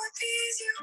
appease you.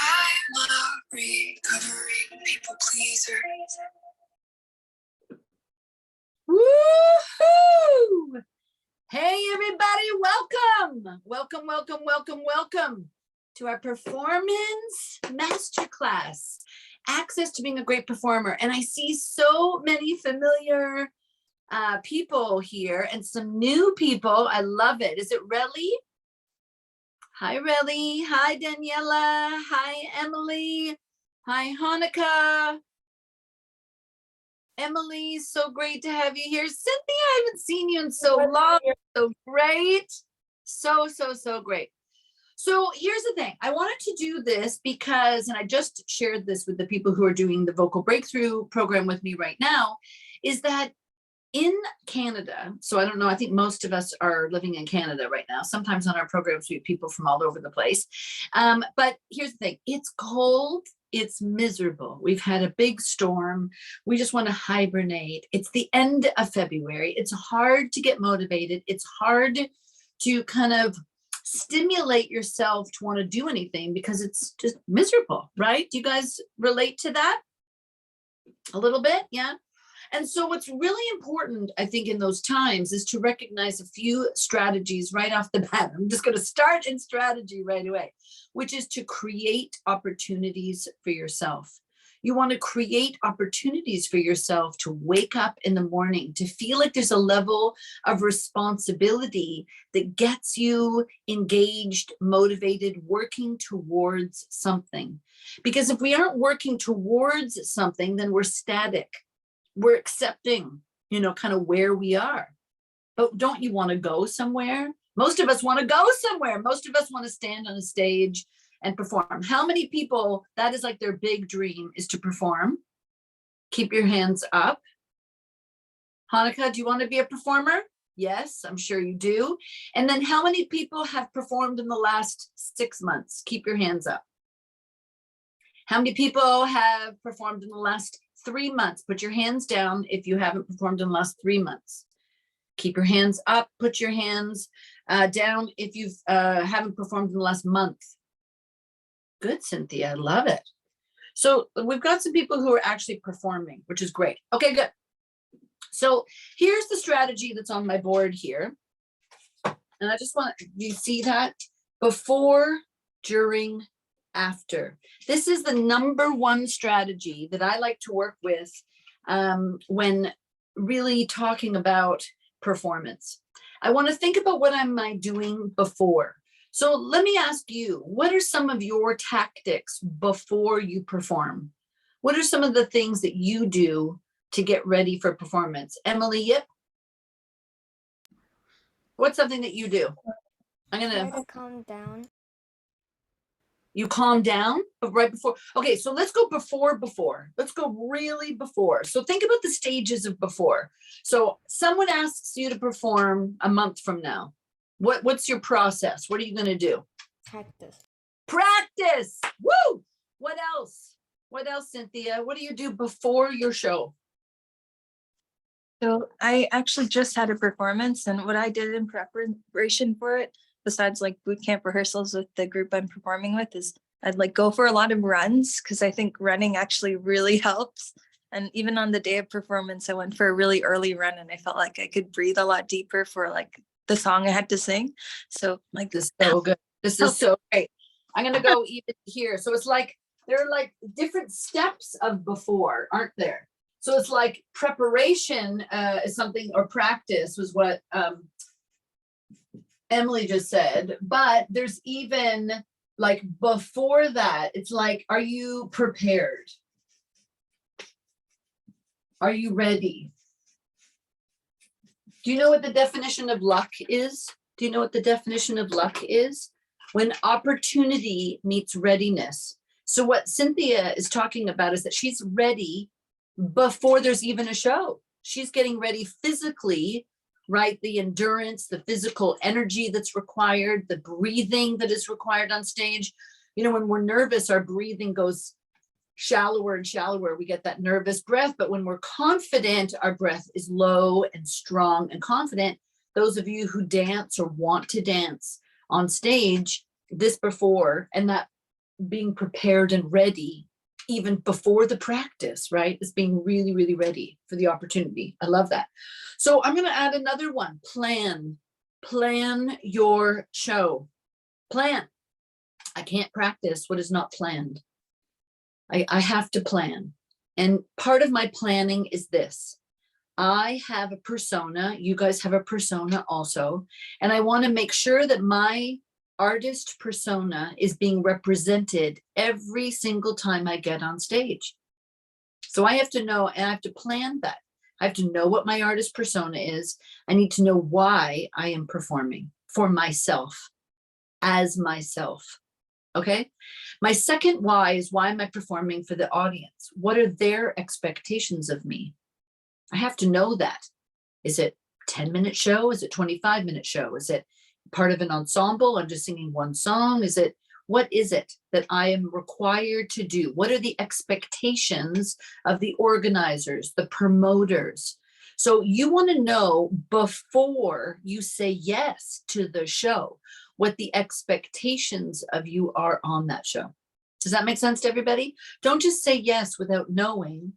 I'm a recovering people pleaser. Woohoo! Hey everybody, welcome to our performance masterclass. Access to being a great performer. And I see so many familiar people here and some new people. I love it. Is it Relly? Hi, Relly. Hi, Daniela. Hi, Emily. Hi, Hanukkah. Emily, so great to have you here. Cynthia, I haven't seen you in so long. So great. So great. So here's the thing. I wanted to do this because, and I just shared this with the people who are doing the Vocal Breakthrough program with me right now, is that in Canada, so I don't know, I think most of us are living in Canada right now. Sometimes on our programs, we have people from all over the place. But here's the thing, it's cold, it's miserable. We've had a big storm. We just want to hibernate. It's the end of February. It's hard to get motivated. It's hard to kind of stimulate yourself to want to do anything because it's just miserable, right? Do you guys relate to that? A little bit, yeah? And so what's really important, I think, in those times is to recognize a few strategies right off the bat. I'm just going to start in strategy right away, which is to create opportunities for yourself. You want to create opportunities for yourself to wake up in the morning, to feel like there's a level of responsibility that gets you engaged, motivated, working towards something. Because if we aren't working towards something, then we're static. We're accepting, kind of where we are. But don't you want to go somewhere? Most of us want to go somewhere. Most of us want to stand on a stage and perform. How many people, that is like their big dream, is to perform? Keep your hands up. Hanukkah, do you want to be a performer? Yes, I'm sure you do. And then how many people have performed in the last 6 months? Keep your hands up. How many people have performed in the last 3 months? Put your hands down if you haven't performed in the last 3 months. Keep your hands up. Put your hands down if you haven't performed in the last month. Good, Cynthia. I love it. So we've got some people who are actually performing, which is great. Okay, good. So here's the strategy that's on my board here. And I just want you to see that before, during, after. This is the number one strategy that I like to work with when really talking about performance. I want to think about what am I doing before. So let me ask you, what are some of your tactics before you perform? What are some of the things that you do to get ready for performance? Emily, yep. What's something that you do? I'm going to calm down. You calm down right before. Okay, so let's go before. Let's go really before. So think about the stages of before. So someone asks you to perform a month from now. What's your process? What are you going to do? Practice. Woo! What else? What else, Cynthia? What do you do before your show? So I actually just had a performance, and what I did in preparation for it, besides like boot camp rehearsals with the group I'm performing with, is I'd like go for a lot of runs because I think running actually really helps. And even on the day of performance, I went for a really early run and I felt like I could breathe a lot deeper for like the song I had to sing. So like this is so good. This is so great. I'm going to go even here. So it's like, there are like different steps of before, aren't there? So it's like preparation is something, or practice was what Emily just said, but there's even like before that, it's like, are you prepared? Are you ready? Do you know what the definition of luck is? Do you know what the definition of luck is? When opportunity meets readiness. So what Cynthia is talking about is that she's ready before there's even a show. She's getting ready physically, right? The endurance, the physical energy that's required, the breathing that is required on stage. You know, when we're nervous, our breathing goes shallower and shallower. We get that nervous breath, but when we're confident, our breath is low and strong and confident. Those of you who dance or want to dance on stage, this before, and that being prepared and ready even before the practice, right? Is being really, really ready for the opportunity. I love that. So I'm going to add another one. Plan your show. Plan. I can't practice what is not planned. I have to plan. And part of my planning is this. I have a persona. You guys have a persona also. And I want to make sure that my artist persona is being represented every single time I get on stage. So I have to know, and I have to plan that. I have to know what my artist persona is. I need to know why I am performing for myself, as myself. Okay. My second why is, why am I performing for the audience? What are their expectations of me? I have to know that. Is it 10-minute show? Is it 25-minute show? Is it part of an ensemble? I'm just singing one song. What is it that I am required to do? What are the expectations of the organizers, the promoters? So you want to know before you say yes to the show, what the expectations of you are on that show. Does that make sense to everybody? Don't just say yes without knowing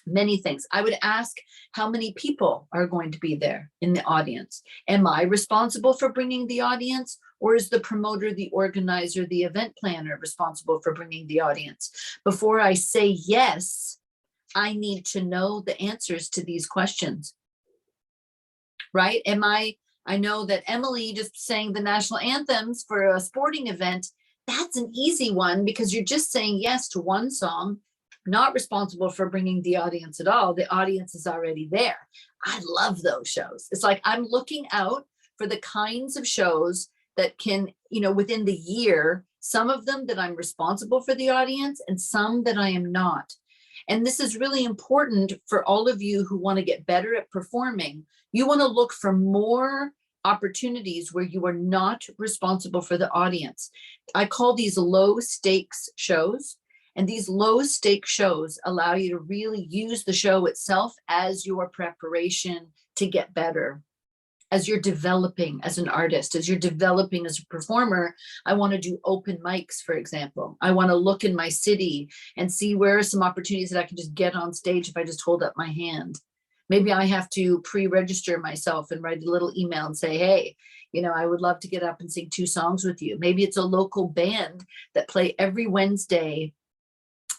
many things. I would ask, how many people are going to be there in the audience? Am I responsible for bringing the audience, or is the promoter, the organizer, the event planner responsible for bringing the audience? Before I say yes, I need to know the answers to these questions, right? I know that Emily just sang the national anthems for a sporting event. That's an easy one because you're just saying yes to one song, not responsible for bringing the audience at all. The audience is already there. I love those shows. It's like I'm looking out for the kinds of shows that can, within the year, some of them that I'm responsible for the audience and some that I am not. And this is really important for all of you who want to get better at performing. You want to look for more opportunities where you are not responsible for the audience. I call these low stakes shows. And these low stake shows allow you to really use the show itself as your preparation to get better. As you're developing as an artist, as you're developing as a performer, I want to do open mics, for example. I want to look in my city and see where are some opportunities that I can just get on stage if I just hold up my hand. Maybe I have to pre-register myself and write a little email and say, hey, I would love to get up and sing 2 songs with you. Maybe it's a local band that play every Wednesday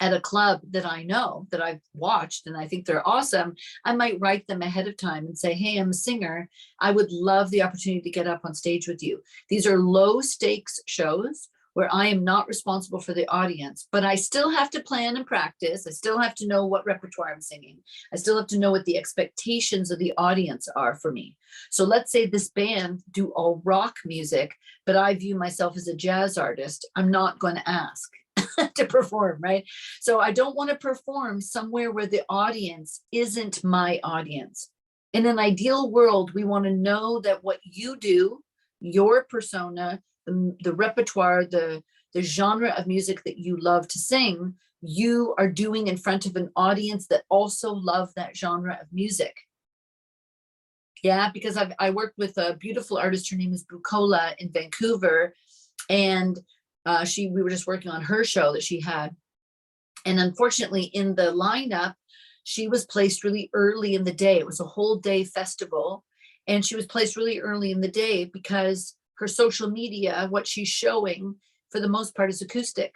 at a club that I know, that I've watched, and I think they're awesome. I might write them ahead of time and say, hey, I'm a singer. I would love the opportunity to get up on stage with you. These are low stakes shows where I am not responsible for the audience, but I still have to plan and practice. I still have to know what repertoire I'm singing. I still have to know what the expectations of the audience are for me. So let's say this band do all rock music, but I view myself as a jazz artist. I'm not going to ask to perform, right? So I don't want to perform somewhere where the audience isn't my audience. In an ideal world, we want to know that what you do, your persona, the repertoire, the genre of music that you love to sing, you are doing in front of an audience that also love that genre of music. Yeah, because I worked with a beautiful artist. Her name is Bukola in Vancouver, and we were just working on her show that she had. And unfortunately, in the lineup, she was placed really early in the day. It was a whole day festival. And she was placed really early in the day because her social media, what she's showing for the most part is acoustic.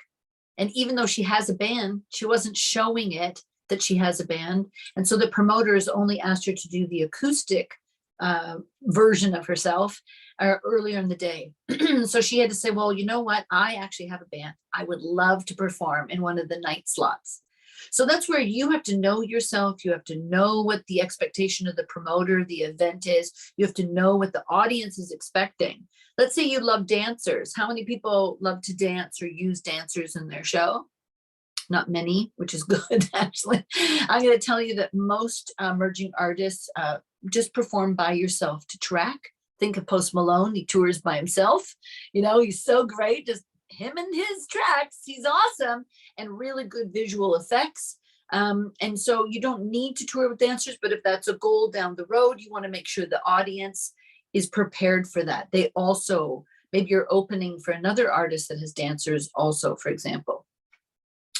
And even though she has a band, she wasn't showing it that she has a band. And so the promoters only asked her to do the acoustic version of herself earlier in the day. So she had to say, well, you know what? I actually have a band. I would love to perform in one of the night slots. So that's where you have to know yourself. You have to know what the expectation of the promoter, the event is. You have to know what the audience is expecting. Let's say you love dancers. How many people love to dance or use dancers in their show? Not many, which is good, actually. I'm going to tell you that most emerging artists just perform by yourself to track. Think of Post Malone. He tours by himself. You know, he's so great. Just him and his tracks. He's awesome, and really good visual effects. And so you don't need to tour with dancers, but if that's a goal down the road, you want to make sure the audience is prepared for that. They also, maybe you're opening for another artist that has dancers also, for example.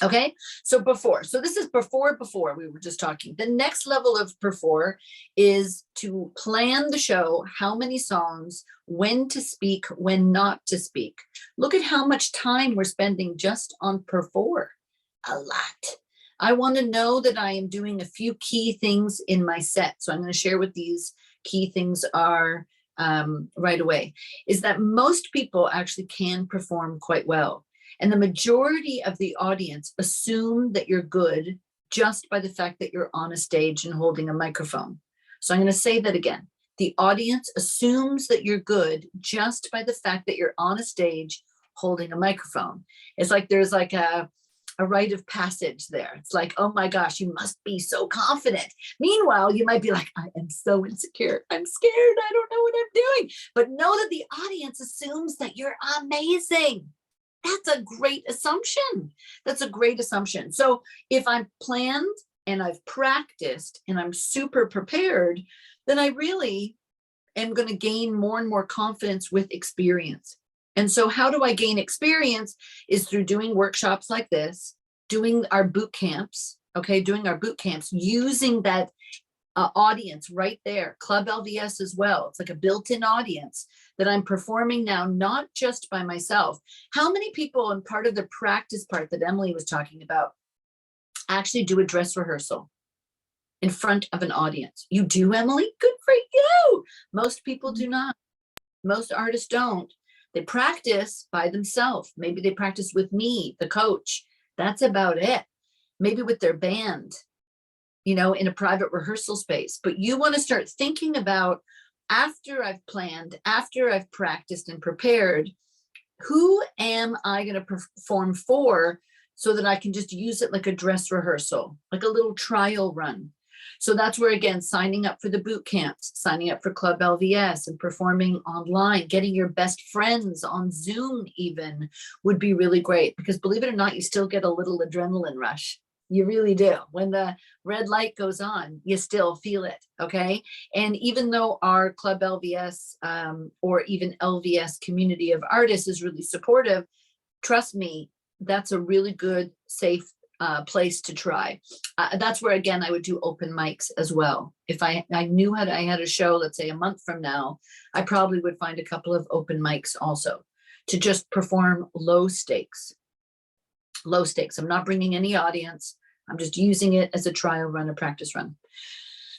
Okay, so before, so this is before we were just talking. The next level of before is to plan the show, how many songs, when to speak, when not to speak. Look at how much time we're spending just on before. A lot. I want to know that I am doing a few key things in my set. So I'm going to share what these key things are right away. Is that most people actually can perform quite well. And the majority of the audience assume that you're good just by the fact that you're on a stage and holding a microphone. So I'm going to say that again. The audience assumes that you're good just by the fact that you're on a stage holding a microphone. It's like there's like a rite of passage there. It's like, oh my gosh, you must be so confident. Meanwhile, you might be like, I am so insecure. I'm scared. I don't know what I'm doing. But know that the audience assumes that you're amazing. That's a great assumption. That's a great assumption. So if I'm planned and I've practiced and I'm super prepared, then I really am going to gain more and more confidence with experience. And so how do I gain experience is through doing workshops like this, doing our boot camps, okay, doing our boot camps, using that audience right there, Club LVS as well. It's like a built-in audience that I'm performing now, not just by myself. How many people, and part of the practice part that Emily was talking about, actually do a dress rehearsal in front of an audience? You do, Emily? Good for you. Most people do not. Most artists don't. They practice by themselves. Maybe they practice with me, the coach. That's about it. Maybe with their band, you know, in a private rehearsal space. But you want to start thinking about, after I've planned, after I've practiced and prepared, who am I going to perform for so that I can just use it like a dress rehearsal, like a little trial run. So that's where, again, signing up for the boot camps, signing up for Club LVS and performing online, getting your best friends on Zoom even would be really great, because believe it or not, you still get a little adrenaline rush. You really do. When the red light goes on, you still feel it, okay? And even though our Club LVS or even LVS community of artists is really supportive, trust me, that's a really good, safe place to try. That's where, again, I would do open mics as well. If I knew I had a show, let's say a month from now, I probably would find a couple of open mics also to just perform low stakes. Low stakes. I'm not bringing any audience. I'm just using it as a trial run, a practice run.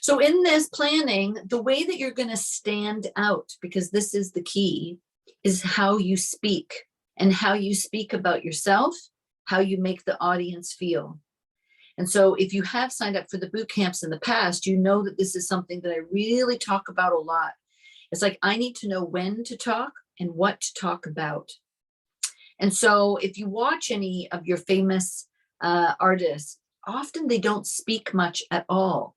So in this planning, the way that you're going to stand out, because this is the key, is how you speak, and how you speak about yourself, how you make the audience feel. And so if you have signed up for the boot camps in the past, you know that this is something that I really talk about a lot. It's like, I need to know when to talk and what to talk about. And so if you watch any of your famous artists, often they don't speak much at all.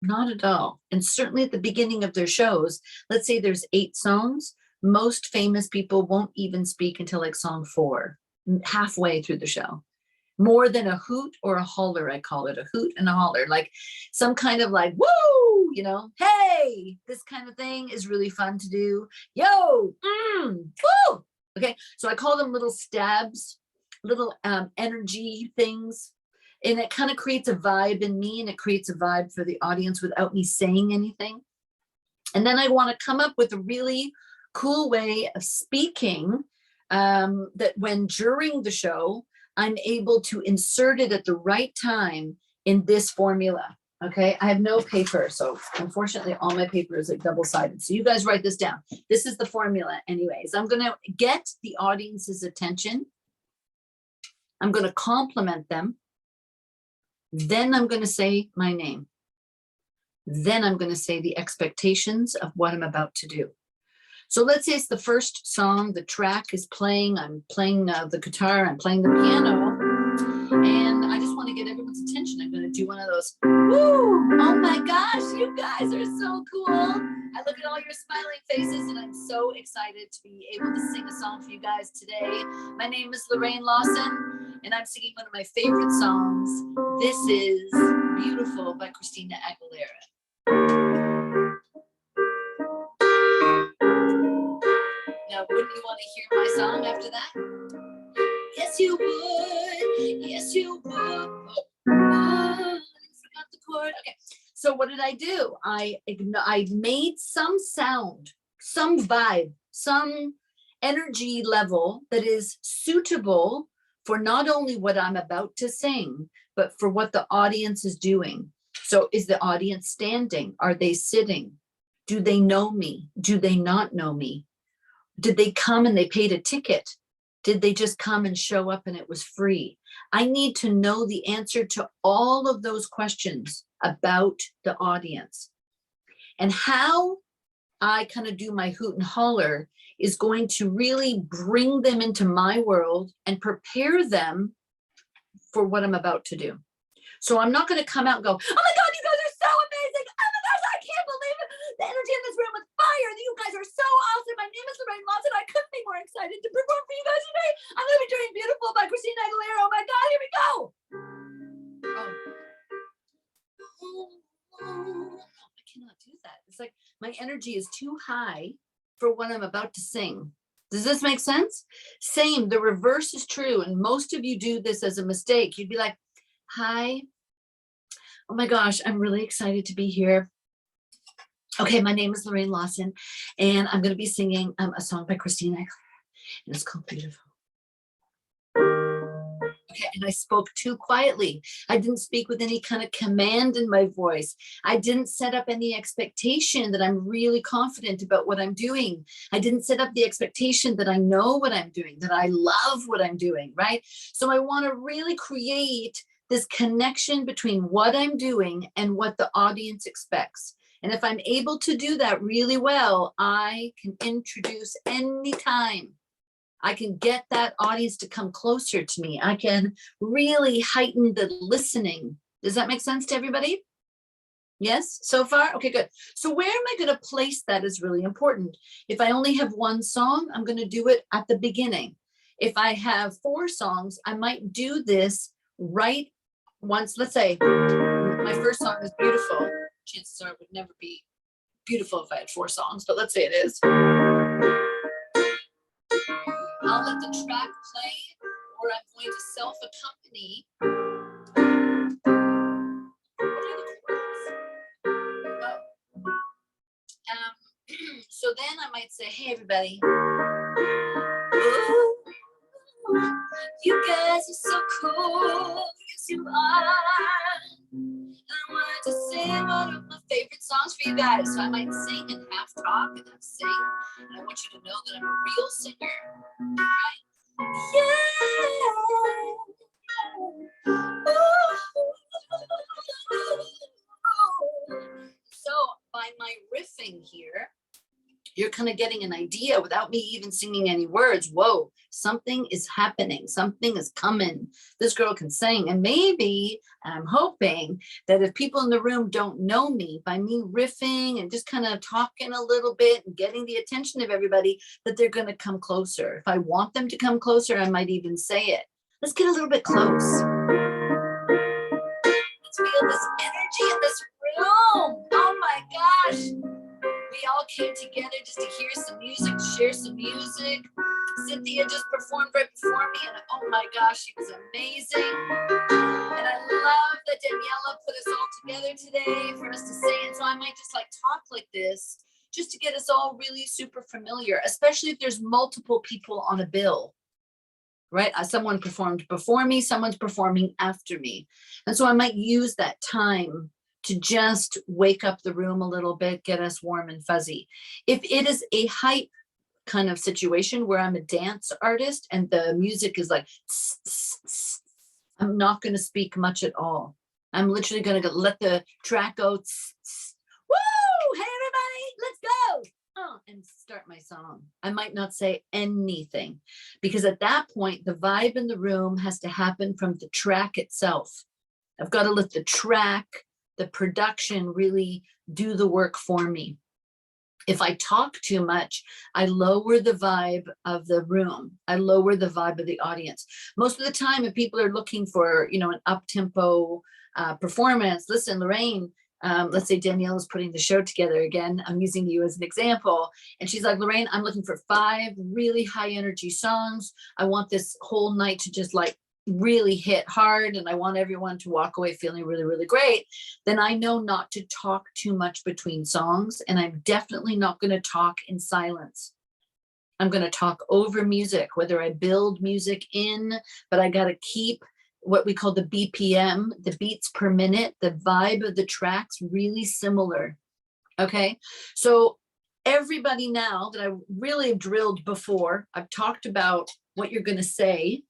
Not at all. And certainly at the beginning of their shows, let's say there's 8 songs, most famous people won't even speak until like song 4, halfway through the show. More than a hoot or a holler, I call it, a hoot and a holler, like some kind of like, woo, you know, hey, this kind of thing is really fun to do. Yo, woo. Okay, so I call them little stabs, little energy things. And it kind of creates a vibe in me, and it creates a vibe for the audience without me saying anything. And then I want to come up with a really cool way of speaking that when during the show, I'm able to insert it at the right time in this formula. Okay, I have no paper, so unfortunately all my paper is like double-sided. So you guys write this down. This is the formula anyways. I'm going to get the audience's attention. I'm going to compliment them. Then I'm going to say my name. Then I'm going to say the expectations of what I'm about to do. So let's say it's the first song, the track is playing, I'm playing the guitar, I'm playing the piano, and I just want to get everyone's attention. I'm going to do one of those, woo, oh my gosh, you guys are so cool. I look at all your smiling faces and I'm so excited to be able to sing a song for you guys today. My name is Lorraine Lawson and I'm singing one of my favorite songs. This is Beautiful by Christina Aguilera. Now, wouldn't you want to hear my song after that? Yes, you would. Yes, you would. Oh, I forgot the chord. Okay. So what did I do? I made some sound, some vibe, some energy level that is suitable for not only what I'm about to sing, but for what the audience is doing. So is the audience standing? Are they sitting? Do they know me? Do they not know me? Did they come and they paid a ticket? Did they just come and show up and it was free? I need to know the answer to all of those questions about the audience. And how I kind of do my hoot and holler is going to really bring them into my world and prepare them for what I'm about to do. So I'm not going to come out and go, oh my God, you guys are so amazing. Oh my gosh, I can't believe it. The energy in this room is fire. You guys are so awesome. My name is Lorraine Lawson. I couldn't be more excited to perform for you guys today. I'm going to be doing Beautiful by Christina Aguilera. Oh my God, here we go. Oh, I cannot do that. It's like my energy is too high for what I'm about to sing. Does this make sense? Same, the reverse is true. And most of you do this as a mistake. You'd be like, hi. Oh my gosh, I'm really excited to be here. Okay, my name is Lorraine Lawson, and I'm going to be singing a song by Christina Aguilera, and it's called Beautiful. Okay, and I spoke too quietly. I didn't speak with any kind of command in my voice. I didn't set up any expectation that I'm really confident about what I'm doing. I didn't set up the expectation that I know what I'm doing, that I love what I'm doing, right? So I want to really create this connection between what I'm doing and what the audience expects. And if I'm able to do that really well, I can introduce anytime. I can get that audience to come closer to me. I can really heighten the listening. Does that make sense to everybody? Yes, so far? Okay, good. So where am I going to place that is really important. If I only have one song, I'm going to do it at the beginning. If I have 4 songs, I might do this right once. Let's say my first song is Beautiful. Chances are it would never be beautiful if I had 4 songs, but let's say it is. I'll let the track play, or I'm going to self-accompany. What are the chords? So then I might say, hey, everybody. Ooh, you guys are so cool. Yes, you are. I wanted to sing one of my favorite songs for you guys. So I might sing and half talk and half sing. And I want you to know that I'm a real singer. Right? Yeah. So by my riffing here, you're kind of getting an idea without me even singing any words. Whoa, something is happening. Something is coming. This girl can sing. And maybe, I'm hoping that if people in the room don't know me, by me riffing and just kind of talking a little bit and getting the attention of everybody, that they're going to come closer. If I want them to come closer, I might even say it. Let's get a little bit close. Let's feel this energy in this room. Oh my gosh. We all came together just to hear some music, to share some music. Cynthia just performed right before me, and oh my gosh, she was amazing. And I love that Daniela put us all together today for us to sing. And so I might just like talk like this just to get us all really super familiar, especially if there's multiple people on a bill, right? Someone performed before me, someone's performing after me. And so I might use that time to just wake up the room a little bit, get us warm and fuzzy. If it is a hype kind of situation where I'm a dance artist and the music is like, I'm not going to speak much at all. I'm literally going to let the track go. Woo! Hey, everybody, let's go. And start my song. I might not say anything because at that point, the vibe in the room has to happen from the track itself. I've got to let the track, the production really do the work for me. If I talk too much, I lower the vibe of the room. I lower the vibe of the audience. Most of the time, if people are looking for, you know, an up-tempo performance, listen, Lorraine, let's say Danielle is putting the show together again. I'm using you as an example. And she's like, Lorraine, I'm looking for 5 really high energy songs. I want this whole night to just like really hit hard. And I want everyone to walk away feeling really, really great. Then I know not to talk too much between songs. And I'm definitely not going to talk in silence. I'm going to talk over music, whether I build music in, but I got to keep what we call the BPM, the beats per minute, the vibe of the tracks really similar. Okay. So everybody now that I really have drilled before, I've talked about what you're going to say,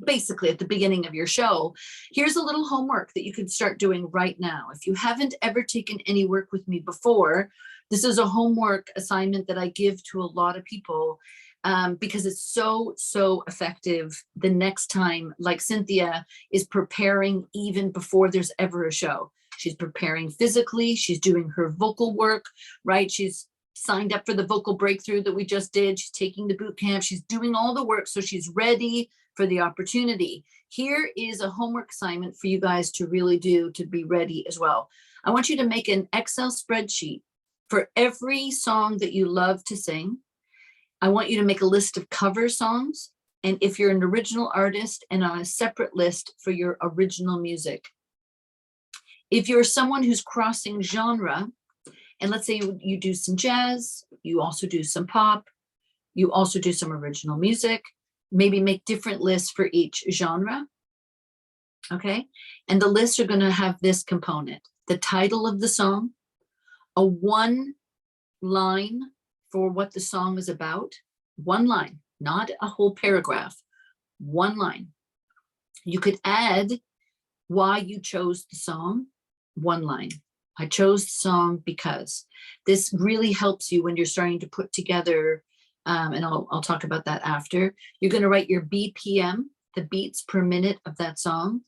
basically at the beginning of your show. Here's a little homework that you can start doing right now. If you haven't ever taken any work with me before, this is a homework assignment that I give to a lot of people. Because it's so effective the next time, like Cynthia is preparing even before there's ever a show. She's preparing physically, she's doing her vocal work, right? She's signed up for the vocal breakthrough that we just did. She's taking the boot camp, she's doing all the work, so she's ready for the opportunity. Here is a homework assignment for you guys to really do to be ready as well. I want you to make an Excel spreadsheet for every song that you love to sing. I want you to make a list of cover songs, and if you're an original artist, and on a separate list for your original music. If you're someone who's crossing genre, and let's say you do some jazz, you also do some pop, you also do some original music, maybe make different lists for each genre, okay? And the lists are going to have this component: the title of the song, a 1 line for what the song is about, 1 line, not a whole paragraph, 1 line. You could add why you chose the song, 1 line. I chose the song because. This really helps you when you're starting to put together, and I'll talk about that after. You're going to write your BPM, the beats per minute of that song.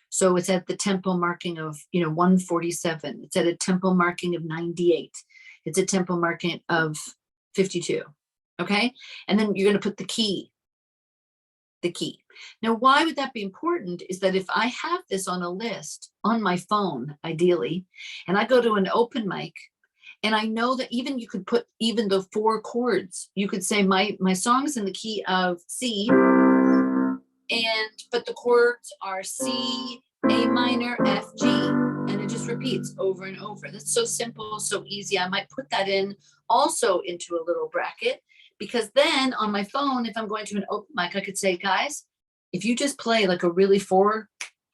So it's at the tempo marking of, 147. It's at a tempo marking of 98. It's a tempo marking of 52. Okay. And then you're going to put the key. Now, why would that be important is that if I have this on a list on my phone, ideally, and I go to an open mic, and I know that even you could put even the 4 chords, you could say my song is in the key of C, but the chords are C, A minor, F, G, and it just repeats over and over. That's so simple, so easy. I might put that in also into a little bracket, because then on my phone, if I'm going to an open mic, I could say, guys, if you just play like a really 4,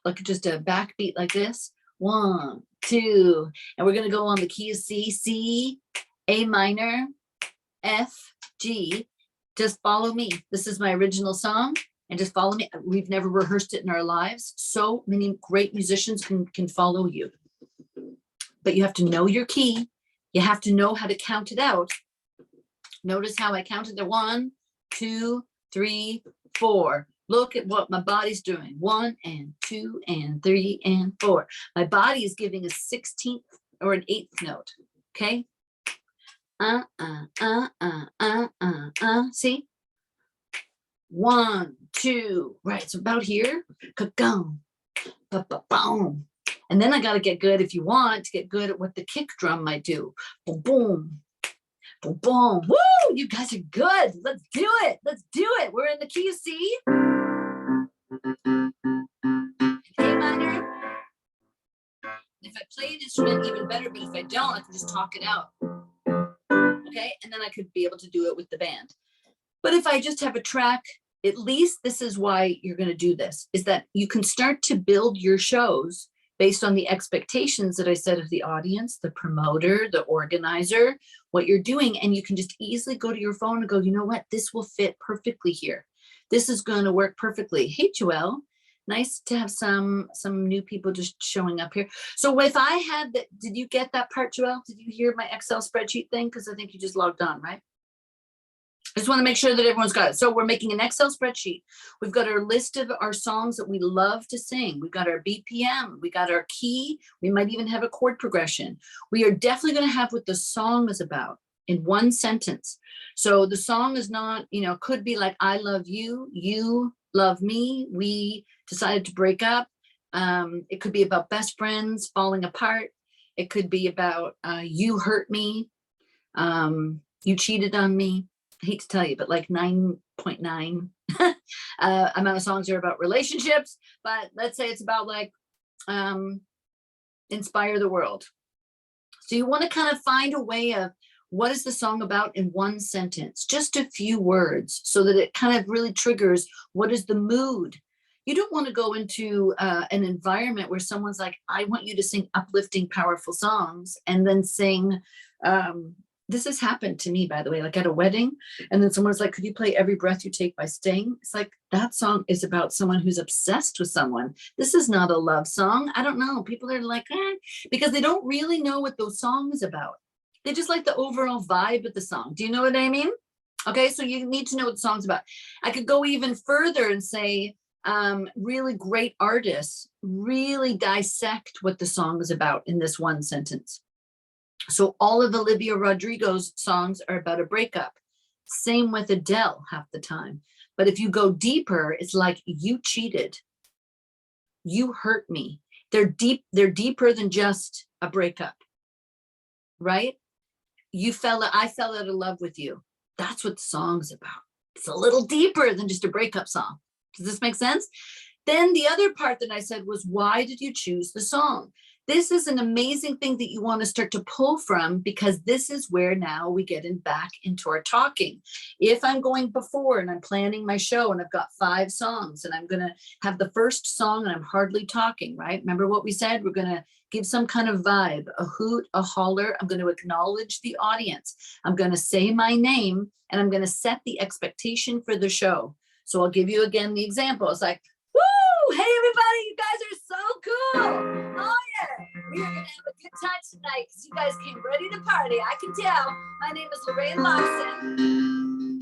like just a backbeat like this, 1, 2, and we're going to go on the key of C, C, A minor, F, G, just follow me. This is my original song. And just follow me. We've never rehearsed it in our lives. So many great musicians can follow you. But you have to know your key. You have to know how to count it out. Notice how I counted the 1, 2, 3, 4. Look at what my body's doing. 1 and 2 and 3 and 4. My body is giving a 16th or an 8th note. Okay. See? 1, 2, right? So about here, ka-gum, ba-ba-boom. And then I got to get good, if you want to get good at what the kick drum might do. Boom, boom, boom, boom. Woo! You guys are good. Let's do it. Let's do it. We're in the key of C. A minor. If I play an instrument, even better. But if I don't, I can just talk it out. Okay? And then I could be able to do it with the band. But if I just have a track, at least this is why you're going to do this, is that you can start to build your shows based on the expectations that I said of the audience, the promoter, the organizer, what you're doing. And you can just easily go to your phone and go, you know what, this will fit perfectly here. This is going to work perfectly. Hey, Joelle, Nice to have some new people just showing up here. So if I had that, did you get that part, Joelle? Did you hear my Excel spreadsheet thing? Because I think you just logged on, right? I just want to make sure that everyone's got it. So we're making an Excel spreadsheet. We've got our list of our songs that we love to sing. We've got our BPM. We got our key. We might even have a chord progression. We are definitely going to have what the song is about in one sentence. So the song is not, could be like, I love you, you love me, we decided to break up. It could be about best friends falling apart. It could be about you hurt me, you cheated on me. I hate to tell you, but like 9.9 amount of songs are about relationships. But let's say it's about like inspire the world. So you want to kind of find a way of what is the song about in one sentence, just a few words, so that it kind of really triggers what is the mood. You don't want to go into an environment where someone's like, I want you to sing uplifting, powerful songs, and then sing, this has happened to me, by the way, like at a wedding, and then someone's like, could you play Every Breath You Take by Sting? It's like, that song is about someone who's obsessed with someone. This is not a love song. I don't know. People are like, because they don't really know what those songs about. They just like the overall vibe of the song. Do you know what I mean? Okay, so you need to know what the song's about. I could go even further and say, really great artists really dissect what the song is about in this one sentence. So all of Olivia Rodrigo's songs are about a breakup. Same with Adele half the time. But if you go deeper, it's like, you cheated. You hurt me. They're deeper than just a breakup, right? I fell out of love with you. That's what the song's about. It's a little deeper than just a breakup song. Does this make sense? Then the other part that I said was, why did you choose the song? This is an amazing thing that you want to start to pull from, because this is where now we get back into our talking. If I'm going before and I'm planning my show and I've got 5 songs and I'm going to have the first song and I'm hardly talking, right? Remember what we said? We're going to give some kind of vibe, a hoot, a holler. I'm going to acknowledge the audience. I'm going to say my name, and I'm going to set the expectation for the show. So I'll give you again the example. It's like, woo, hey everybody, you guys are so cool. Oh yeah, we are gonna have a good time tonight because you guys came ready to party. I can tell. My name is Lorraine Larson,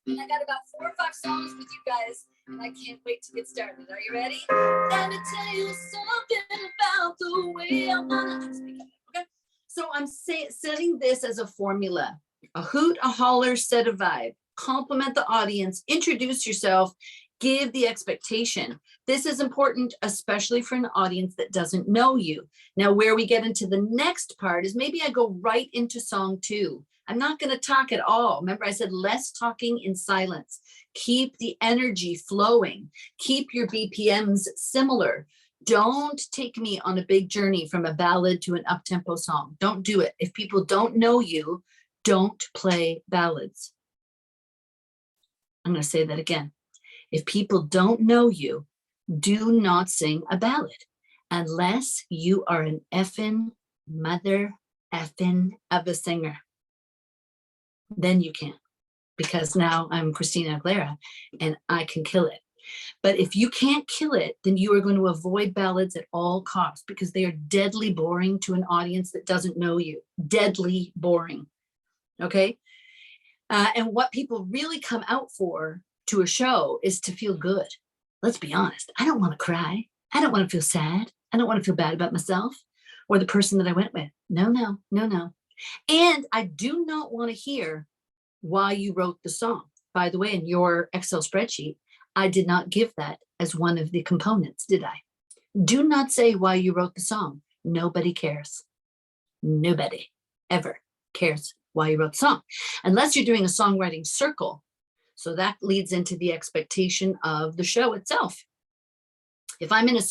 and I got about 4 or 5 songs with you guys, and I can't wait to get started. Are you ready? Let me tell you something about the way I wanna speak. Okay, so I'm setting this as a formula: a hoot, a holler, set a vibe. Compliment the audience, introduce yourself, give the expectation. This is important, especially for an audience that doesn't know you. Now, where we get into the next part is maybe I go right into song 2. I'm not going to talk at all. Remember, I said less talking in silence. Keep the energy flowing. Keep your BPMs similar. Don't take me on a big journey from a ballad to an up-tempo song. Don't do it. If people don't know you, don't play ballads. I'm going to say that again. If people don't know you, do not sing a ballad unless you are an effing mother effing of a singer. Then you can, because now I'm Christina Aguilera and I can kill it. But if you can't kill it, then you are going to avoid ballads at all costs, because they are deadly boring to an audience that doesn't know you. Deadly boring. Okay? And what people really come out for to a show is to feel good. Let's be honest. I don't want to cry. I don't want to feel sad. I don't want to feel bad about myself or the person that I went with. No, no, no, no. And I do not want to hear why you wrote the song. By the way, in your Excel spreadsheet, I did not give that as one of the components, did I? Do not say why you wrote the song. Nobody cares. Nobody ever cares why you wrote the song, unless you're doing a songwriting circle. So that leads into the expectation of the show itself. If I'm in a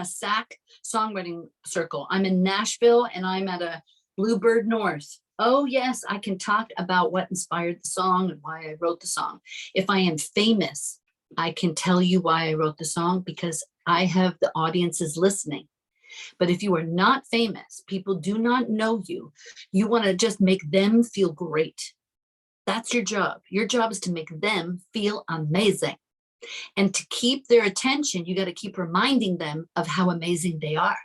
SAC songwriting circle, I'm in Nashville and I'm at a Bluebird North. Oh yes, I can talk about what inspired the song and why I wrote the song. If I am famous, I can tell you why I wrote the song, because I have the audiences listening. But if you are not famous, people do not know you, you want to just make them feel great. That's your job. Your job is to make them feel amazing. And to keep their attention, you got to keep reminding them of how amazing they are.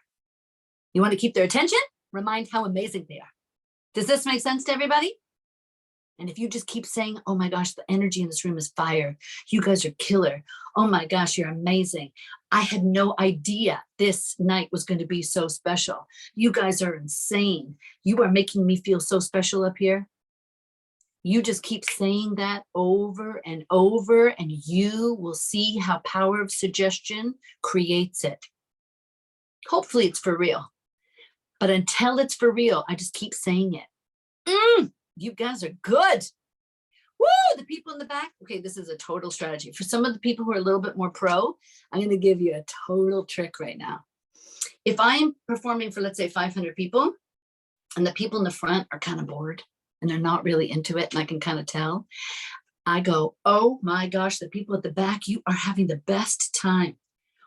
You want to keep their attention? Remind how amazing they are. Does this make sense to everybody? And if you just keep saying, oh my gosh, the energy in this room is fire. You guys are killer. Oh my gosh, you're amazing. I had no idea this night was going to be so special. You guys are insane. You are making me feel so special up here. You just keep saying that over and over, and you will see how power of suggestion creates it. Hopefully it's for real. But until it's for real, I just keep saying it. You guys are good. Woo, the people in the back. Okay, this is a total strategy. For some of the people who are a little bit more pro, I'm going to give you a total trick right now. If I'm performing for, let's say, 500 people, and the people in the front are kind of bored, and they're not really into it, and I can kind of tell, I go, oh my gosh, the people at the back, you are having the best time.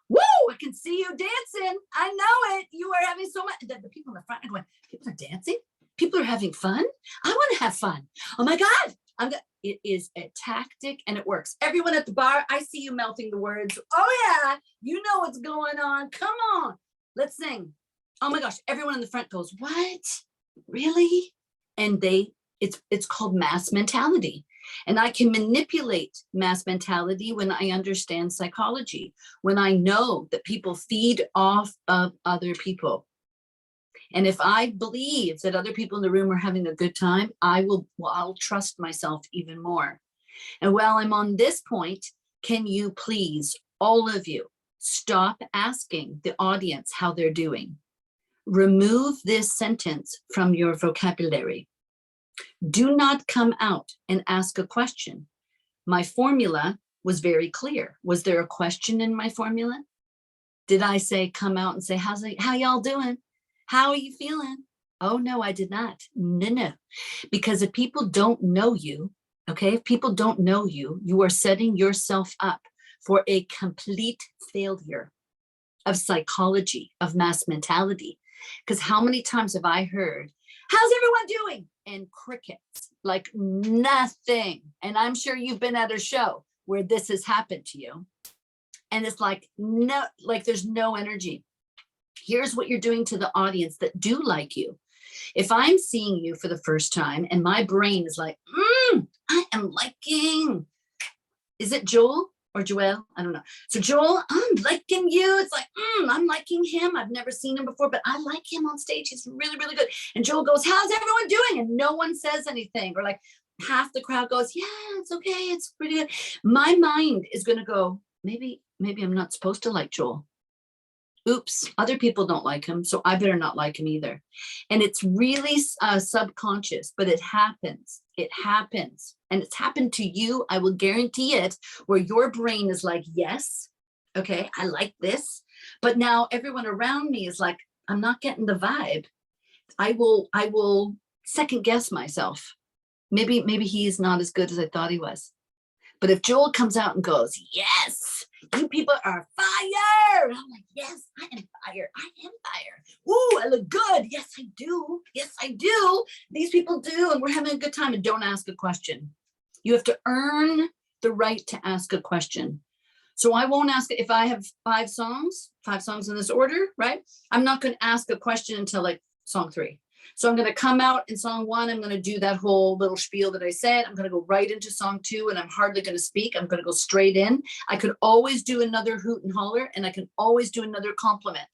Woo, I can see you dancing. I know it. You are having so much. The people in the front are going, people are dancing? People are having fun? I want to have fun. Oh my God. It is a tactic and it works. Everyone at the bar, I see you mouthing the words. Oh yeah, you know what's going on. Come on, let's sing. Oh my gosh, everyone in the front goes, what? Really? And it's called mass mentality. And I can manipulate mass mentality when I understand psychology, when I know that people feed off of other people. And if I believe that other people in the room are having a good time, I'll trust myself even more. And while I'm on this point, can you please, all of you, stop asking the audience how they're doing? Remove this sentence from your vocabulary. Do not come out and ask a question. My formula was very clear. Was there a question in my formula? Did I say, come out and say, how y'all doing? How are you feeling? Oh, no, I did not. No. Because if people don't know you, okay, if people don't know you, you are setting yourself up for a complete failure of psychology, of mass mentality. Because how many times have I heard, how's everyone doing? And crickets, like nothing. And I'm sure you've been at a show where this has happened to you. And it's like, no, like there's no energy. Here's what you're doing to the audience that do like you. If I'm seeing you for the first time and my brain is like, I am liking, is it Joel or Joelle? I don't know. So Joel, I'm liking you. It's like, I'm liking him. I've never seen him before, but I like him on stage. He's really, really good. And Joel goes, how's everyone doing? And no one says anything. Or like half the crowd goes, yeah, it's okay. It's pretty good. My mind is going to go, maybe I'm not supposed to like Joel. Oops, other people don't like him, so I better not like him either. And it's really subconscious, but it happens. It happens. And it's happened to you. I will guarantee it, where your brain is like, yes, okay, I like this. But now everyone around me is like, I'm not getting the vibe. I will second guess myself. Maybe he's not as good as I thought he was. But if Joel comes out and goes, yes, you people are fire. I'm like, yes, I am fire. I am fire. Ooh, I look good. Yes, I do. Yes, I do. These people do. And we're having a good time. And don't ask a question. You have to earn the right to ask a question. So I won't ask if I have five songs in this order, right? I'm not going to ask a question until like song 3. So I'm going to come out in song 1. I'm going to do that whole little spiel that I said. I'm going to go right into song 2, and I'm hardly going to speak. I'm going to go straight in. I could always do another hoot and holler, and I can always do another compliment.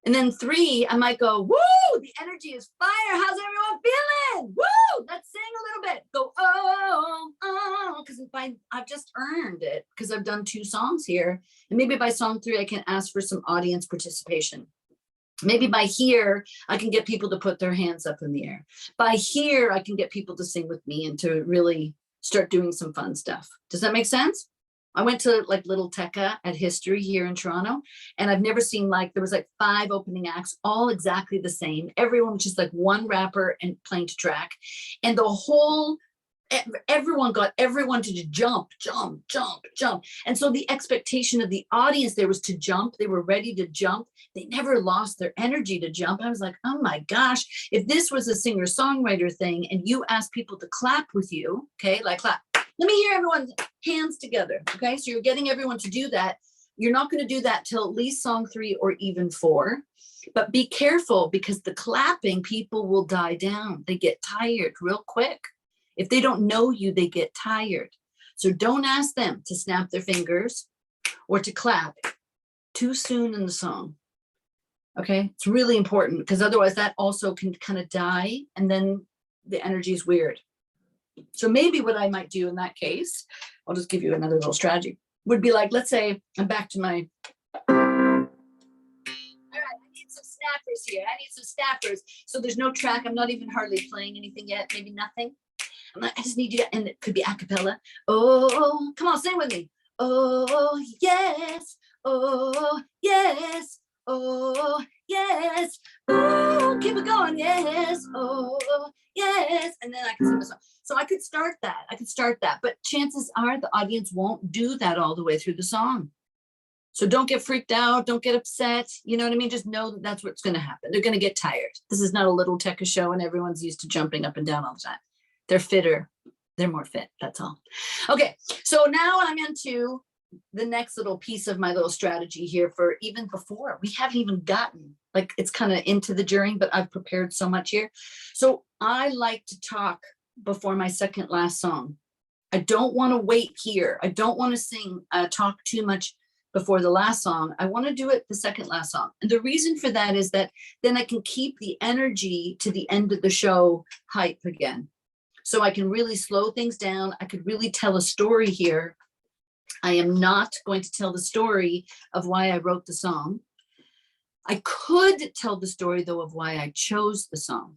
And then 3, I might go, woo, the energy is fire. How's everyone feeling? Woo, let's sing a little bit. Go, oh, because I've just earned it because I've done 2 songs here. And maybe by song 3, I can ask for some audience participation. Maybe by here, I can get people to put their hands up in the air. By here, I can get people to sing with me and to really start doing some fun stuff. Does that make sense? I went to like Little Tekka at History here in Toronto, and I've never seen there was like 5 opening acts, all exactly the same. Everyone was just like one rapper and playing to track. And everyone got everyone to jump. And so the expectation of the audience there was to jump. They were ready to jump. They never lost their energy to jump. I was like, oh my gosh, if this was a singer-songwriter thing and you asked people to clap with you, okay, like clap. Let me hear everyone hands together. Okay, so you're getting everyone to do that. You're not going to do that till at least song 3 or even 4. But be careful, because the clapping, people will die down. They get tired real quick. If they don't know you, they get tired. So don't ask them to snap their fingers or to clap too soon in the song. Okay, it's really important, because otherwise that also can kind of die, and then the energy is weird. So maybe what I might do in that case, I'll just give you another little strategy, would be like, let's say I'm back to my, all right, I need some snappers here. I need some snappers. So there's no track. I'm not even hardly playing anything yet, maybe nothing. I just need you to, and it could be a cappella. Oh, come on, sing with me. Oh, yes. Oh, yes. Oh, yes. Oh, keep it going. Yes. Oh, yes. And then I can sing the song. So I could start that. But chances are the audience won't do that all the way through the song. So don't get freaked out. Don't get upset. You know what I mean? Just know that that's what's going to happen. They're going to get tired. This is not a little Tekka show and everyone's used to jumping up and down all the time. They're fitter. They're more fit. That's all. Okay. So now I'm into the next little piece of my little strategy here for even before. We haven't even gotten, like, it's kind of into the during, but I've prepared so much here. So I like to talk before my second last song. I don't want to wait here. I don't want to sing, talk too much before the last song. I want to do it the second last song. And the reason for that is that then I can keep the energy to the end of the show hype again. So I can really slow things down. I could really tell a story here. I am not going to tell the story of why I wrote the song. I could tell the story, though, of why I chose the song.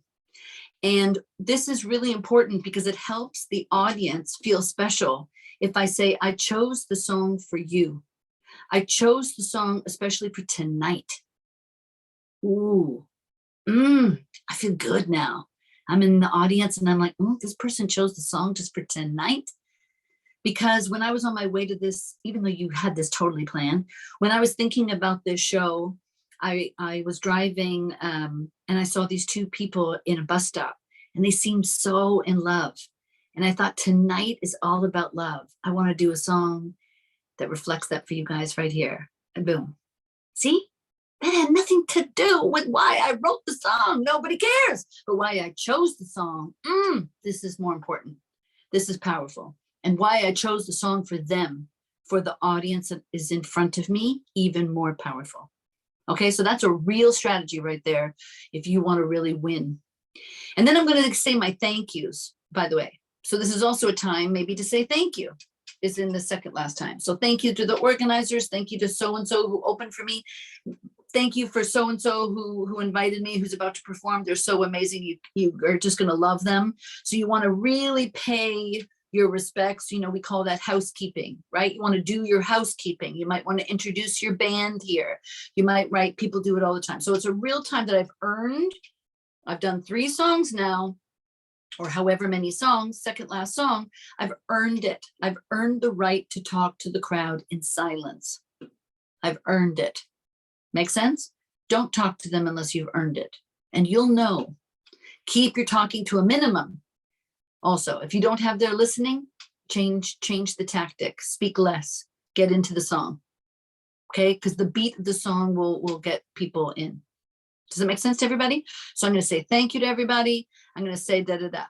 And this is really important because it helps the audience feel special. If I say, I chose the song for you. I chose the song especially for tonight. Ooh, I feel good now. I'm in the audience and I'm like, oh, this person chose the song just for tonight. Because when I was on my way to this, even though you had this totally planned, when I was thinking about this show, I was driving and I saw these two people in a bus stop and they seemed so in love. And I thought, tonight is all about love. I want to do a song that reflects that for you guys right here. And boom. See? That had nothing to do with why I wrote the song. Nobody cares. But why I chose the song, this is more important. This is powerful. And why I chose the song for them, for the audience that is in front of me, even more powerful. Okay, so that's a real strategy right there if you want to really win. And then I'm going to say my thank yous, by the way. So this is also a time maybe to say thank you. Is in the second last time. So thank you to the organizers. Thank you to so-and-so who opened for me. Thank you for so-and-so who invited me, who's about to perform. They're so amazing. You are just going to love them. So you want to really pay your respects. You know, we call that housekeeping, right? You want to do your housekeeping. You might want to introduce your band here. You might, right? People do it all the time. So it's a real time that I've earned. I've done 3 songs now, or however many songs, second last song. I've earned it. I've earned the right to talk to the crowd in silence. I've earned it. Make sense? Don't talk to them unless you've earned it. And you'll know. Keep your talking to a minimum. Also, if you don't have their listening, change the tactic. Speak less. Get into the song. Okay? Because the beat of the song will get people in. Does it make sense to everybody? So I'm going to say thank you to everybody. I'm going to say da-da-da.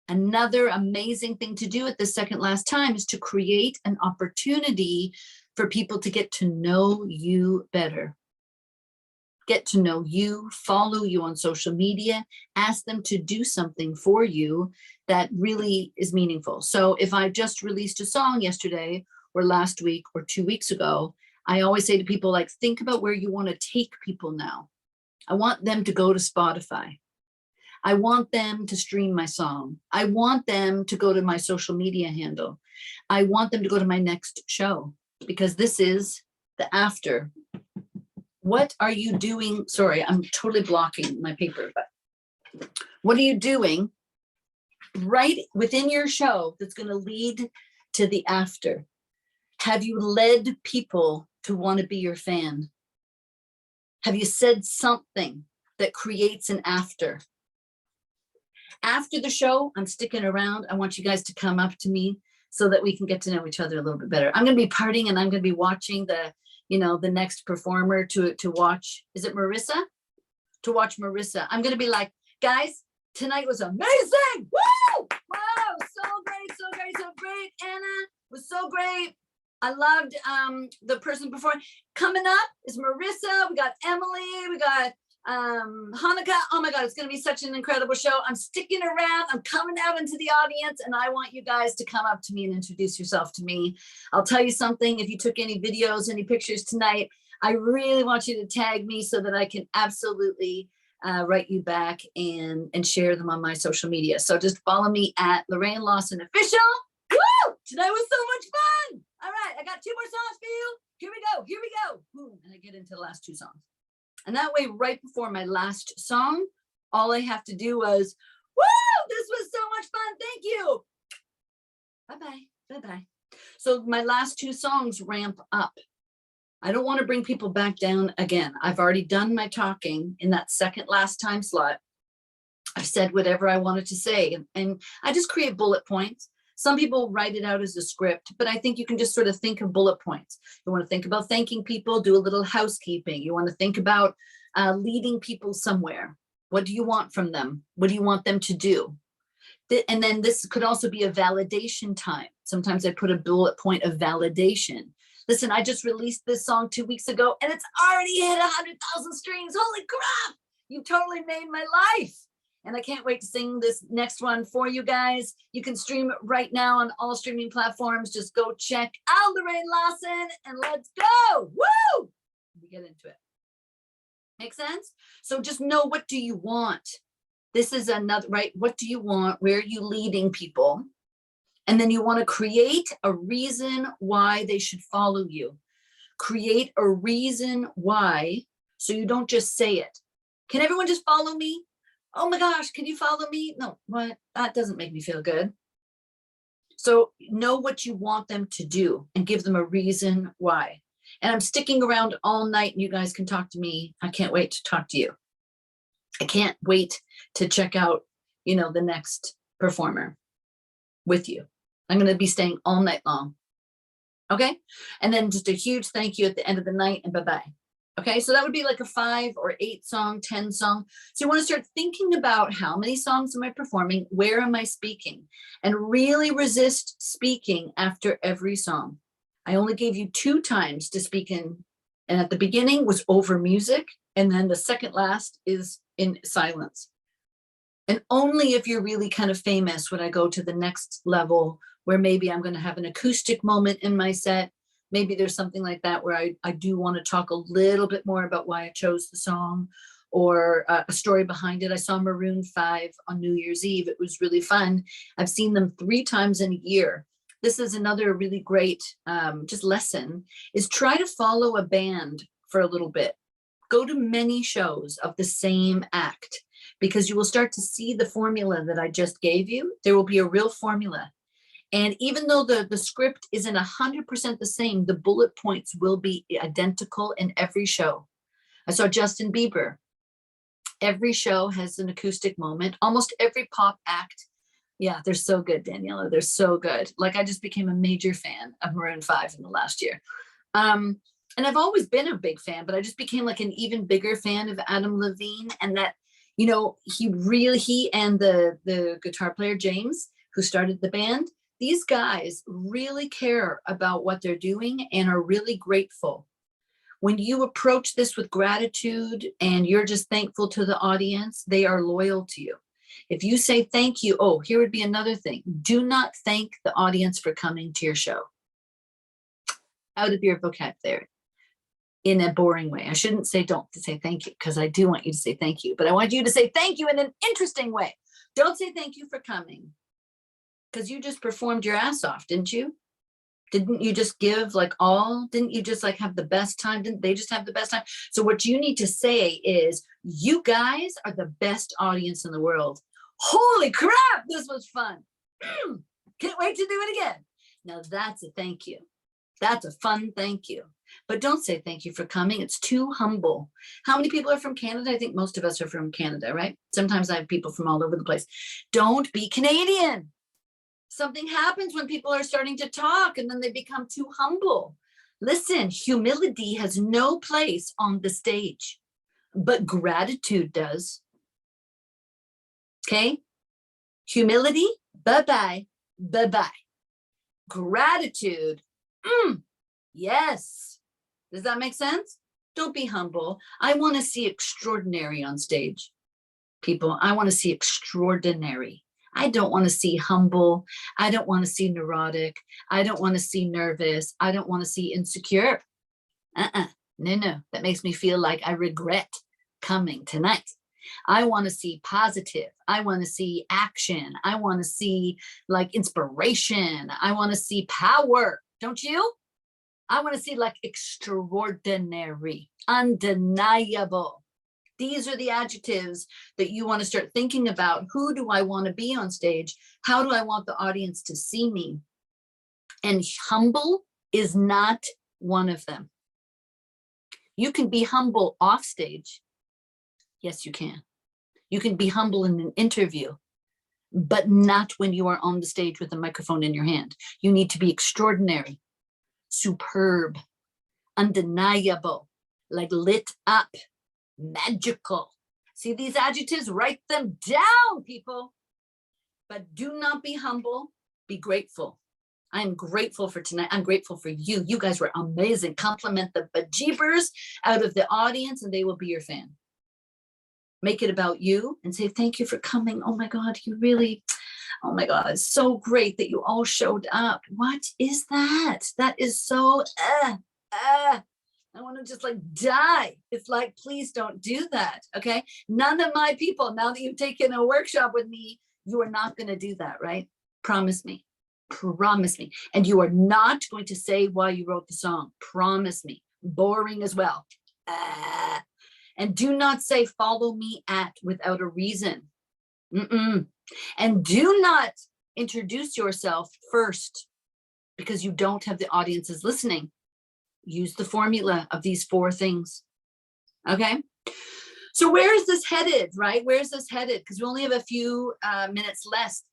Another amazing thing to do at the second last time is to create an opportunity for people to get to know you better. Get to know you, follow you on social media, ask them to do something for you that really is meaningful. So if I just released a song yesterday or last week or 2 weeks ago, I always say to people, like, think about where you want to take people now. I want them to go to Spotify. I want them to stream my song. I want them to go to my social media handle. I want them to go to my next show, because this is the after. What are you doing? Sorry, I'm totally blocking my paper, but what are you doing right within your show that's going to lead to the after? Have you led people to want to be your fan? Have you said something that creates an after? After the show, I'm sticking around. I want you guys to come up to me so that we can get to know each other a little bit better. I'm going to be partying and I'm going to be watching the, the next performer to watch. Is it Marissa? To watch Marissa. I'm going to be like, guys, tonight was amazing. Woo! Wow, so great, so great, so great. Anna was so great. I loved the person before. Coming up is Marissa. We got Emily. We got Hanukkah. Oh my God, it's going to be such an incredible show. I'm sticking around. I'm coming out into the audience, and I want you guys to come up to me and introduce yourself to me. I'll tell you something. If you took any videos, any pictures tonight, I really want you to tag me so that I can absolutely write you back and share them on my social media. So just follow me at Lorraine Lawson Official. Woo! Tonight was so much fun. All right, I got 2 more songs for you. Here we go. Here we go. Boom. And I get into the last 2 songs. And that way, right before my last song, all I have to do was, woo, this was so much fun. Thank you. Bye-bye. Bye-bye. So my last 2 songs ramp up. I don't want to bring people back down again. I've already done my talking in that second last time slot. I've said whatever I wanted to say, and I just create bullet points. Some people write it out as a script, but I think you can just sort of think of bullet points. You want to think about thanking people, do a little housekeeping. You want to think about leading people somewhere. What do you want from them? What do you want them to do? And then this could also be a validation time. Sometimes I put a bullet point of validation. Listen, I just released this song 2 weeks ago and it's already hit 100,000 streams. Holy crap. You totally made my life. And I can't wait to sing this next one for you guys. You can stream it right now on all streaming platforms. Just go check out Lorraine Lawson and let's go. Woo! We get into it. Make sense? So just know, what do you want? This is another, right? What do you want? Where are you leading people? And then you want to create a reason why they should follow you. Create a reason why, so you don't just say it. Can everyone just follow me? Oh my gosh, can you follow me? No, what? That doesn't make me feel good. So know what you want them to do and give them a reason why. And I'm sticking around all night and you guys can talk to me. I can't wait to talk to you. I can't wait to check out, the next performer with you. I'm going to be staying all night long. Okay. And then just a huge thank you at the end of the night and bye-bye. Okay, so that would be like a 5 or 8 song, 10 song. So you want to start thinking about how many songs am I performing? Where am I speaking? And really resist speaking after every song. I only gave you 2 times to speak in. And at the beginning was over music. And then the second last is in silence. And only if you're really kind of famous would I go to the next level where maybe I'm going to have an acoustic moment in my set. Maybe there's something like that where I do want to talk a little bit more about why I chose the song or a story behind it. I saw Maroon 5 on New Year's Eve. It was really fun. I've seen them 3 times in a year. This is another really great just lesson, is try to follow a band for a little bit. Go to many shows of the same act because you will start to see the formula that I just gave you. There will be a real formula. And even though the script isn't 100% the same, the bullet points will be identical in every show. I saw Justin Bieber. Every show has an acoustic moment. Almost every pop act. Yeah, they're so good, Daniela. They're so good. Like, I just became a major fan of Maroon 5 in the last year. And I've always been a big fan, but I just became like an even bigger fan of Adam Levine. And that, he and the guitar player, James, who started the band, these guys really care about what they're doing and are really grateful. When you approach this with gratitude and you're just thankful to the audience, they are loyal to you. If you say thank you, here would be another thing. Do not thank the audience for coming to your show. Out of your vocabulary in a boring way. I shouldn't say don't say thank you because I do want you to say thank you, but I want you to say thank you in an interesting way. Don't say thank you for coming. Because you just performed your ass off, didn't you? Didn't you just give didn't you just have the best time? Didn't they just have the best time? So what you need to say is, you guys are the best audience in the world. Holy crap, this was fun. Can't wait to do it again. Now that's a thank you. That's a fun thank you. But don't say thank you for coming. It's too humble. How many people are from Canada? I think most of us are from Canada, right? Sometimes I have people from all over the place. Don't be Canadian. Something happens when people are starting to talk and then they become too humble. Listen, humility has no place on the stage, but gratitude does. Okay? Humility, bye-bye, bye-bye. Gratitude, yes. Does that make sense? Don't be humble. I want to see extraordinary on stage. People, I want to see extraordinary. I don't want to see humble. I don't want to see neurotic. I don't want to see nervous. I don't want to see insecure. No. That makes me feel like I regret coming tonight. I want to see positive. I want to see action. I want to see like inspiration. I want to see power. Don't you? I want to see like extraordinary, undeniable. These are the adjectives that you want to start thinking about. Who do I want to be on stage? How do I want the audience to see me? And humble is not one of them. You can be humble off stage. Yes, you can. You can be humble in an interview, but not when you are on the stage with a microphone in your hand. You need to be extraordinary, superb, undeniable, like lit up, magical. See these adjectives? Write them down, people. But do not be humble. Be grateful. I'm grateful for tonight. I'm grateful for you. You guys were amazing. Compliment the bejeebers out of the audience and they will be your fan. Make it about you and say, thank you for coming. Oh my God, you really, oh my God, it's so great that you all showed up. What is that? That is so, I want to just like die. It's like, please don't do that. Okay. None of my people, now that you've taken a workshop with me, you are not going to do that, right? Promise me. Promise me. And you are not going to say why you wrote the song. Promise me. Boring as well. And do not say, follow me at without a reason. And do not introduce yourself first because you don't have the audiences listening. Use the formula of these 4 things. Okay. So where is this headed, right? Where is this headed? Because we only have a few minutes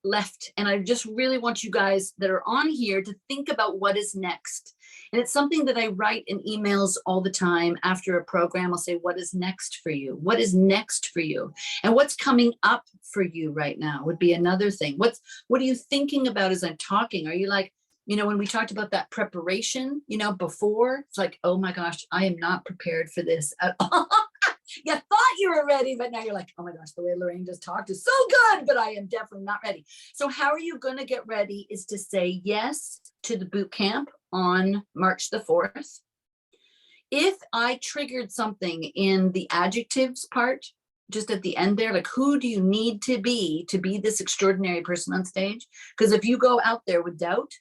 left. And I just really want you guys that are on here to think about what is next. And it's something that I write in emails all the time after a program. I'll say, what is next for you? What is next for you? And what's coming up for you right now would be another thing. What are you thinking about as I'm talking? Are you like, when we talked about that preparation, before, it's like, oh my gosh, I am not prepared for this at all. You thought you were ready, but now you're like, oh my gosh, the way Lorraine just talked is so good, but I am definitely not ready. So how are you going to get ready is to say yes to the boot camp on March the 4th. If I triggered something in the adjectives part, just at the end there, like who do you need to be this extraordinary person on stage? Because if you go out there with doubt,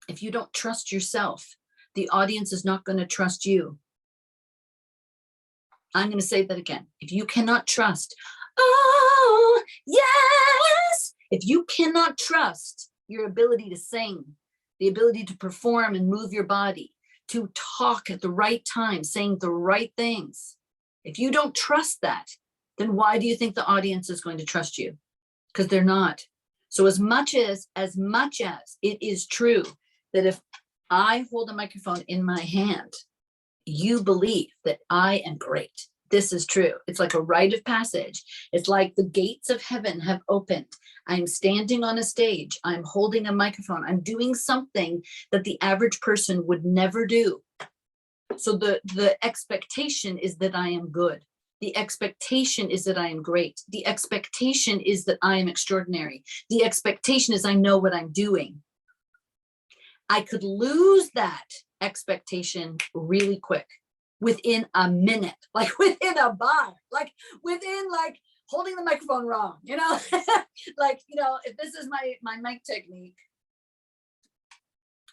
if you don't trust yourself, the audience is not going to trust you. I'm going to say that again. If you cannot trust, oh, yes. If you cannot trust your ability to sing, the ability to perform and move your body, to talk at the right time, saying the right things. If you don't trust that, then why do you think the audience is going to trust you? Because they're not. So as much as it is true that if I hold a microphone in my hand, you believe that I am great. This is true. It's like a rite of passage. It's like the gates of heaven have opened. I'm standing on a stage. I'm holding a microphone. I'm doing something that the average person would never do. So the expectation is that I am good. The expectation is that I am great. The expectation is that I am extraordinary. The expectation is I know what I'm doing. I could lose that expectation really quick, within a minute, like within a bar, like within like holding the microphone wrong, like, if this is my mic technique,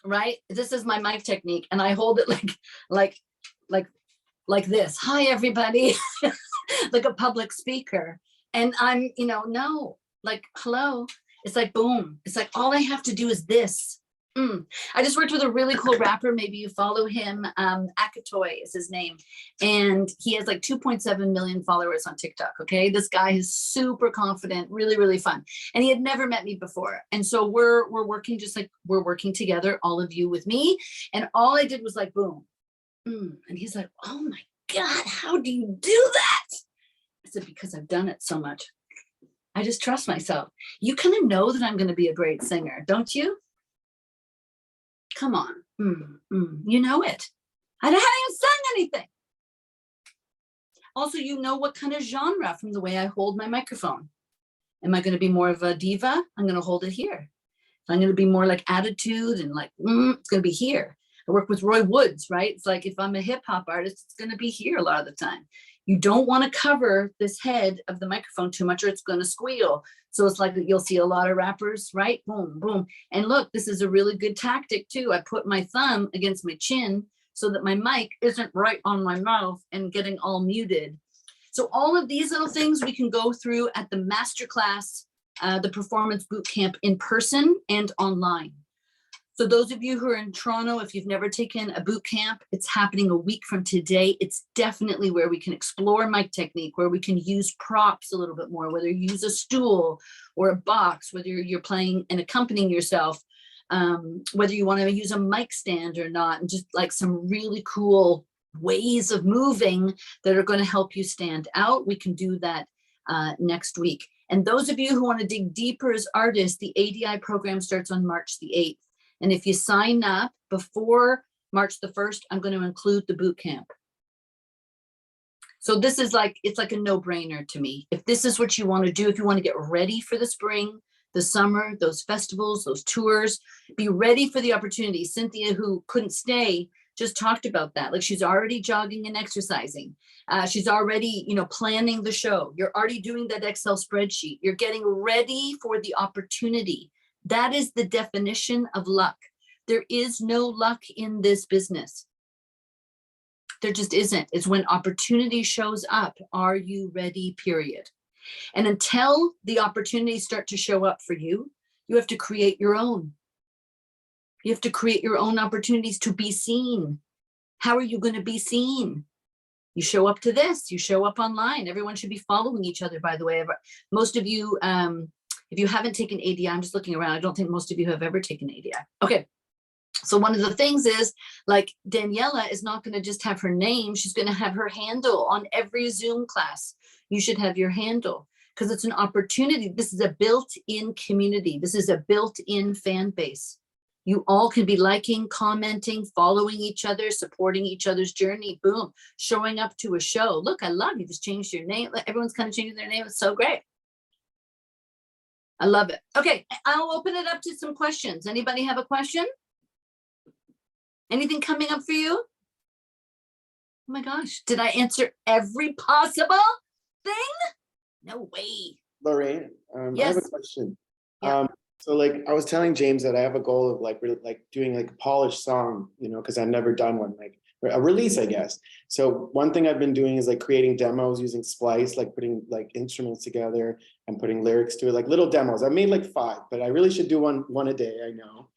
right? This is my mic technique and I hold it like this. Hi, everybody, like a public speaker. And I'm, no, like, hello. It's like, boom. It's like, all I have to do is this. I just worked with a really cool rapper. Maybe you follow him. Akatoy is his name. And he has like 2.7 million followers on TikTok. Okay. This guy is super confident, really, really fun. And he had never met me before. And so we're working just like we're working together, all of you with me. And all I did was like, boom. And he's like, oh my God, how do you do that? I said, because I've done it so much. I just trust myself. You kind of know that I'm going to be a great singer, don't you? Come on. You know it. I haven't even sung anything. Also, you know what kind of genre from the way I hold my microphone. Am I going to be more of a diva? I'm going to hold it here. If I'm going to be more like attitude and like, it's going to be here. I work with Roy Woods, right? It's like if I'm a hip hop artist, it's going to be here a lot of the time. You don't want to cover this head of the microphone too much or it's going to squeal. So it's like you'll see a lot of rappers, right? Boom, boom. And look, this is a really good tactic too. I put my thumb against my chin so that my mic isn't right on my mouth and getting all muted. So all of these little things we can go through at the Masterclass, the Performance Bootcamp in person and online. So those of you who are in Toronto, if you've never taken a boot camp, it's happening a week from today. It's definitely where we can explore mic technique, where we can use props a little bit more, whether you use a stool or a box, whether you're playing and accompanying yourself, whether you want to use a mic stand or not, and just like some really cool ways of moving that are going to help you stand out. We can do that next week. And those of you who want to dig deeper as artists, the ADI program starts on March the 8th. And if you sign up before March the 1st, I'm going to include the boot camp. So this is like, it's like a no-brainer to me. If this is what you want to do, if you want to get ready for the spring, the summer, those festivals, those tours, be ready for the opportunity. Cynthia, who couldn't stay, just talked about that. Like she's already jogging and exercising. She's already, planning the show. You're already doing that Excel spreadsheet. You're getting ready for the opportunity. That is the definition of luck. There is no luck in this business. There just isn't. It's when opportunity shows up. Are you ready? Period. And until the opportunities start to show up for you, you have to create your own. You have to create your own opportunities to be seen. How are you going to be seen? You show up to this, you show up online. Everyone should be following each other, by the way. Most of you, if you haven't taken ADI, I'm just looking around. I don't think most of you have ever taken ADI. Okay. So one of the things is like Daniela is not going to just have her name. She's going to have her handle on every Zoom class. You should have your handle because it's an opportunity. This is a built-in community. This is a built-in fan base. You all can be liking, commenting, following each other, supporting each other's journey. Boom, showing up to a show. Look, I love you. Just changed your name. Everyone's kind of changing their name. It's so great. I love it. Okay, I'll open it up to some questions. Anybody have a question? Anything coming up for you? Oh my gosh, did I answer every possible thing? No way. Lorraine, Yes. I have a question. Yeah. So like I was telling James that I have a goal of like doing like a polished song, because I've never done one, like a release, I guess. So one thing I've been doing is like creating demos using Splice, like putting like instruments together and putting lyrics to it, like little demos. I made like 5, but I really should do one a day, I know,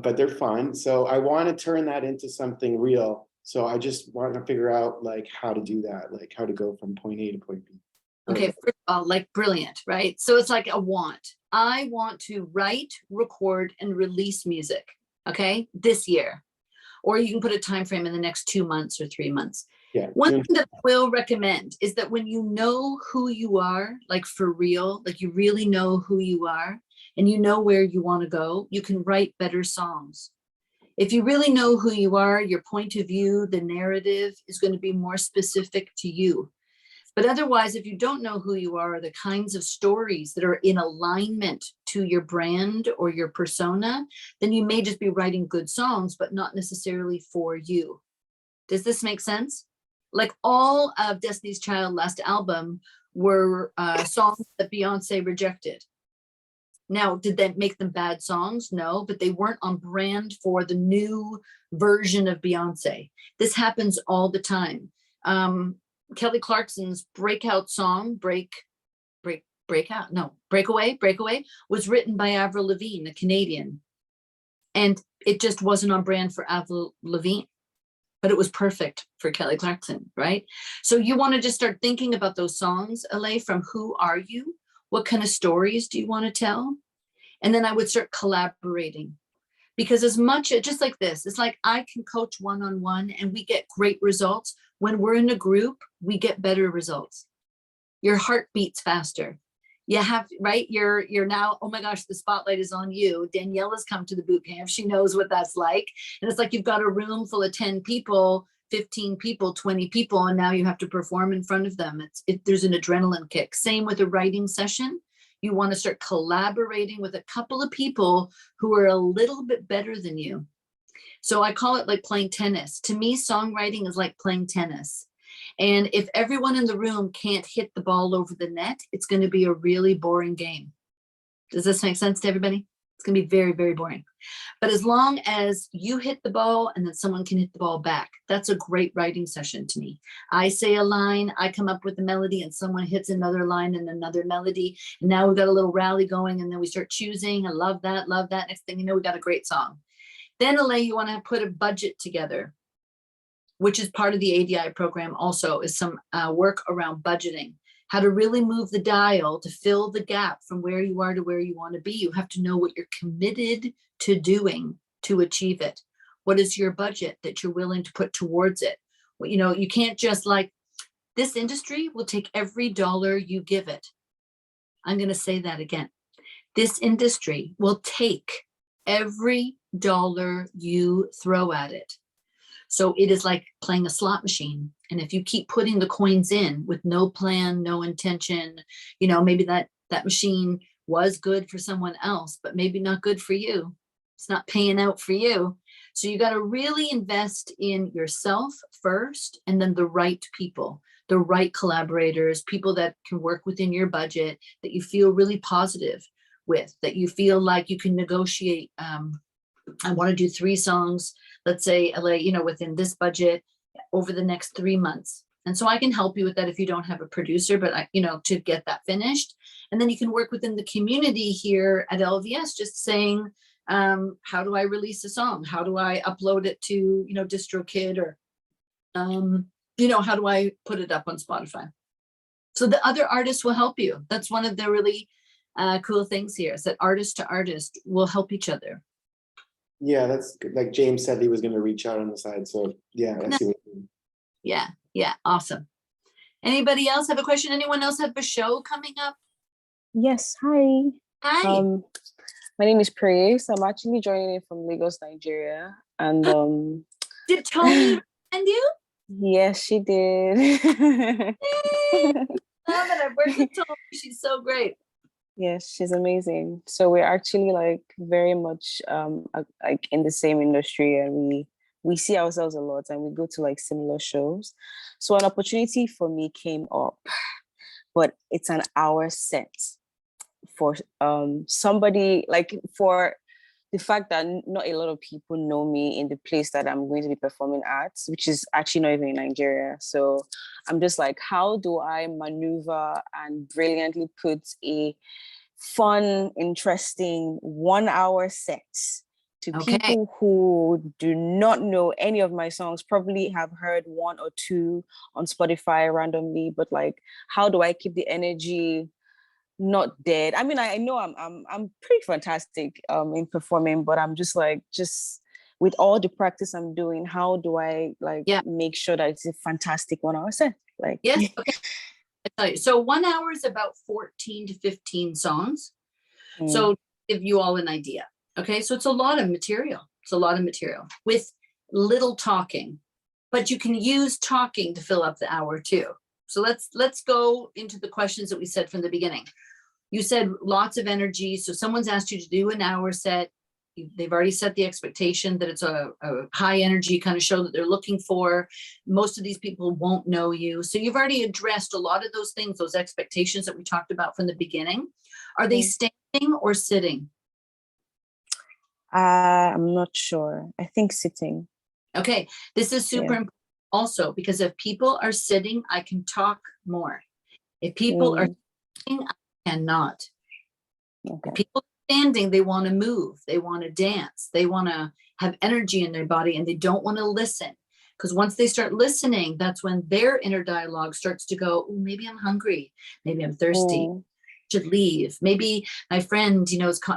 but they're fun. So I want to turn that into something real. So I just want to figure out like how to do that, like how to go from point A to point B. Okay, first of all, like brilliant, right? So it's like a want. I want to write, record, and release music, okay, this year. Or you can put a time frame in the next 2 months or 3 months. Yeah. One thing that I will recommend is that when you know who you are, like for real, like you really know who you are and you know where you want to go, you can write better songs. If you really know who you are, your point of view, the narrative is going to be more specific to you. But otherwise, if you don't know who you are, the kinds of stories that are in alignment to your brand or your persona, then you may just be writing good songs, but not necessarily for you. Does this make sense? Like all of Destiny's Child last album were songs that Beyonce rejected. Now, did that make them bad songs? No, but they weren't on brand for the new version of Beyonce. This happens all the time. Kelly Clarkson's breakout song, Breakaway, was written by Avril Lavigne, a Canadian. And it just wasn't on brand for Avril Lavigne, but it was perfect for Kelly Clarkson, right? So you want to just start thinking about those songs, LA, from who are you? What kind of stories do you want to tell? And then I would start collaborating. Because as much, just like this, it's like I can coach one-on-one and we get great results. When we're in a group, we get better results. Your heart beats faster. You have, right? You're now, oh my gosh, the spotlight is on you. Danielle has come to the boot camp. She knows what that's like. And it's like you've got a room full of 10 people, 15 people, 20 people, and now you have to perform in front of them. There's an adrenaline kick. Same with a writing session. You want to start collaborating with a couple of people who are a little bit better than you. So I call it like playing tennis. To me, songwriting is like playing tennis. And if everyone in the room can't hit the ball over the net, it's going to be a really boring game. Does this make sense to everybody? It's going to be very, very boring. But as long as you hit the ball and then someone can hit the ball back, that's a great writing session to me. I say a line, I come up with a melody, and someone hits another line and another melody. And now we've got a little rally going, and then we start choosing. I love that, love that. Next thing you know, we got a great song. Then, Elaine, you want to put a budget together, which is part of the ADI program also, is some work around budgeting. How to really move the dial to fill the gap from where you are to where you want to be. You have to know what you're committed to doing to achieve it. What is your budget that you're willing to put towards it? Well, you know, you can't just like, this industry will take every dollar you give it. I'm going to say that again. This industry will take every dollar you throw at it. So it is like playing a slot machine. And if you keep putting the coins in with no plan, no intention, you know, maybe that machine was good for someone else, but maybe not good for you. It's not paying out for you. So you got to really invest in yourself first, and then the right people, the right collaborators, people that can work within your budget, that you feel really positive with, that you feel like you can negotiate. I want to do 3 songs, let's say, you know, within this budget over the next 3 months. And so I can help you with that if you don't have a producer, but you know, to get that finished. And then you can work within the community here at LVS, just saying, how do I release a song? How do I upload it to, you know, DistroKid, or, you know, how do I put it up on Spotify? So the other artists will help you. That's one of the really cool things here, is that artist to artist will help each other. Yeah, that's good. Like James said, he was going to reach out on the side. So yeah, I see what you mean. Yeah, awesome. Anybody else have a question? Anyone else have a show coming up? Yes, hi. Hi. My name is Praise. I'm actually joining in from Lagos, Nigeria. And did Tony send you? yes, she did. Love it. I've worked with Tony. She's so great. Yes, she's amazing. So we're actually like very much like in the same industry, and we see ourselves a lot, and we go to like similar shows. So an opportunity for me came up, but it's an hour set for somebody, like, for the fact that not a lot of people know me in the place that I'm going to be performing at, which is actually not even in Nigeria. So I'm just like, how do I maneuver and brilliantly put a fun, interesting 1 hour set to people who do not know any of my songs, probably have heard 1 or 2 on Spotify randomly, but like, how do I keep the energy not dead? I mean, I know I'm pretty fantastic in performing, but I'm just like, just with all the practice I'm doing, how do I like make sure that it's a fantastic 1 hour set? Like, yes, okay. I tell you, so 1 hour is about 14 to 15 songs. So give you all an idea. Okay, so it's a lot of material. It's a lot of material with little talking, but you can use talking to fill up the hour too. So let's go into the questions that we said from the beginning. You said lots of energy. So someone's asked you to do an hour set. They've already set the expectation that it's a high energy kind of show that they're looking for. Most of these people won't know you. So you've already addressed a lot of those things, those expectations that we talked about from the beginning. Are they standing or sitting? I'm not sure. I think sitting. Okay, this is super important also, because if people are sitting, I can talk more. If people are sitting, I cannot. Okay. If people are standing, they want to move, they want to dance, they want to have energy in their body, and they don't want to listen. Because once they start listening, that's when their inner dialogue starts to go, oh, maybe I'm hungry, maybe I'm thirsty, should leave. Maybe my friend,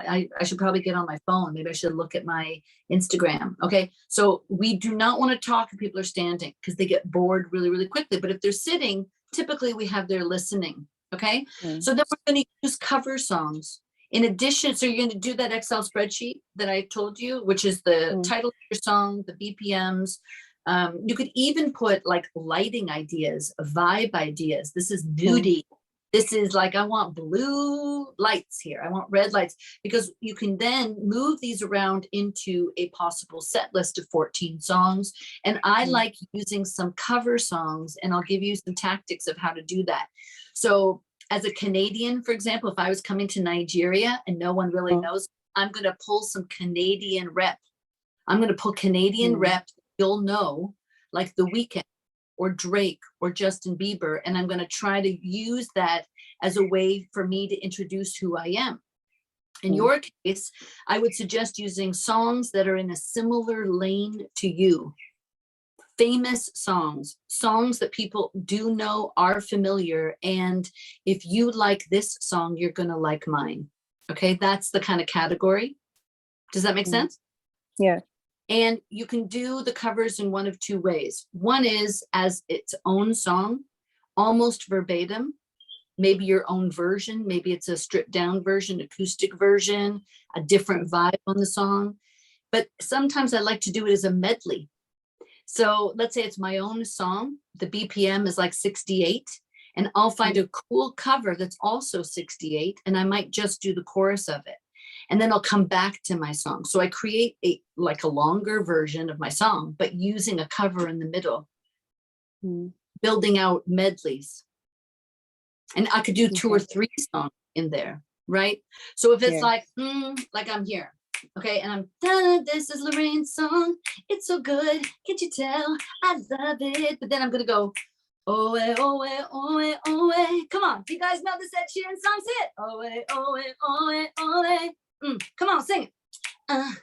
I should probably get on my phone. Maybe I should look at my Instagram. Okay. So we do not want to talk if people are standing because they get bored really, really quickly. But if they're sitting, typically we have their listening. Okay. So then we're going to use cover songs. In addition, so you're going to do that Excel spreadsheet that I told you, which is the title of your song, the BPMs. You could even put like lighting ideas, vibe ideas. This is moody. This is like, I want blue lights here. I want red lights, because you can then move these around into a possible set list of 14 songs. And I like using some cover songs, and I'll give you some tactics of how to do that. So as a Canadian, for example, if I was coming to Nigeria and no one really knows, I'm going to pull some Canadian rep. I'm going to pull Canadian rep you'll know, like The Weeknd or Drake or Justin Bieber. And I'm going to try to use that as a way for me to introduce who I am. In your case, I would suggest using songs that are in a similar lane to you. Famous songs that people do know, are familiar. And if you like this song, you're going to like mine. Okay. That's the kind of category. Does that make sense? Yeah. And you can do the covers in one of two ways. One is as its own song, almost verbatim, maybe your own version. Maybe it's a stripped down version, acoustic version, a different vibe on the song. But sometimes I like to do it as a medley. So let's say it's my own song. The BPM is like 68, and I'll find a cool cover that's also 68, and I might just do the chorus of it. And then I'll come back to my song. So I create a longer version of my song, but using a cover in the middle, building out medleys. And I could do 2 or 3 songs in there, right? So if it's like I'm here, okay, and I'm done, this is Lorraine's song. It's so good. Can't you tell? I love it. But then I'm going to go, oh, oh, oh, oh, come on. Do you guys know this Ed Sheeran song? Say it. Oh, oh, oh, oh, come on, sing it. I'm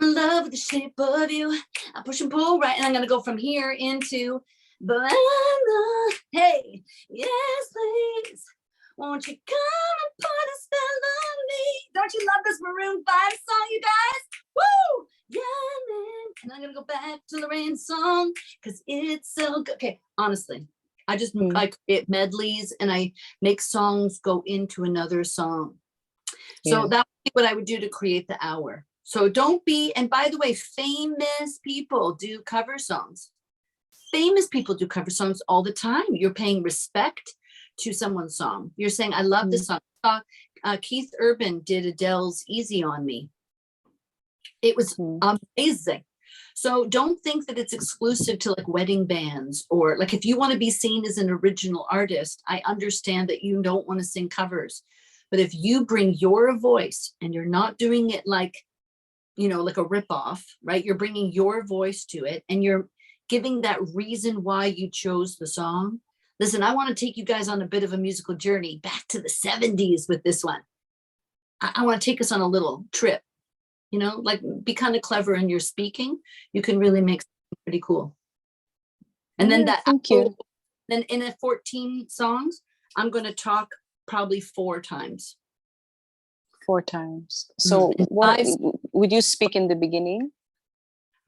in love with the shape of you. I push and pull right, and I'm gonna go from here into hey, yes, please. Won't you come and put a spell on me? Don't you love this Maroon 5 song, you guys? Woo! Yeah, man. And I'm gonna go back to Lorraine's song because it's so good. Okay, honestly, I create medleys and I make songs go into another song. So that would be what I would do to create the hour. So don't be, and by the way, famous people do cover songs. Famous people do cover songs all the time. You're paying respect to someone's song. You're saying, I love this song. Keith Urban did Adele's Easy on Me. It was amazing. So don't think that it's exclusive to like wedding bands, or like if you want to be seen as an original artist, I understand that you don't want to sing covers. But if you bring your voice and you're not doing it like, like a ripoff, right? You're bringing your voice to it and you're giving that reason why you chose the song. Listen, I want to take you guys on a bit of a musical journey back to the 70s with this one. I want to take us on a little trip, like be kind of clever in your speaking. You can really make something pretty cool. And then thank you. Then in a 14 songs, I'm going to talk probably 4 times. 4 times. So what would you speak in the beginning?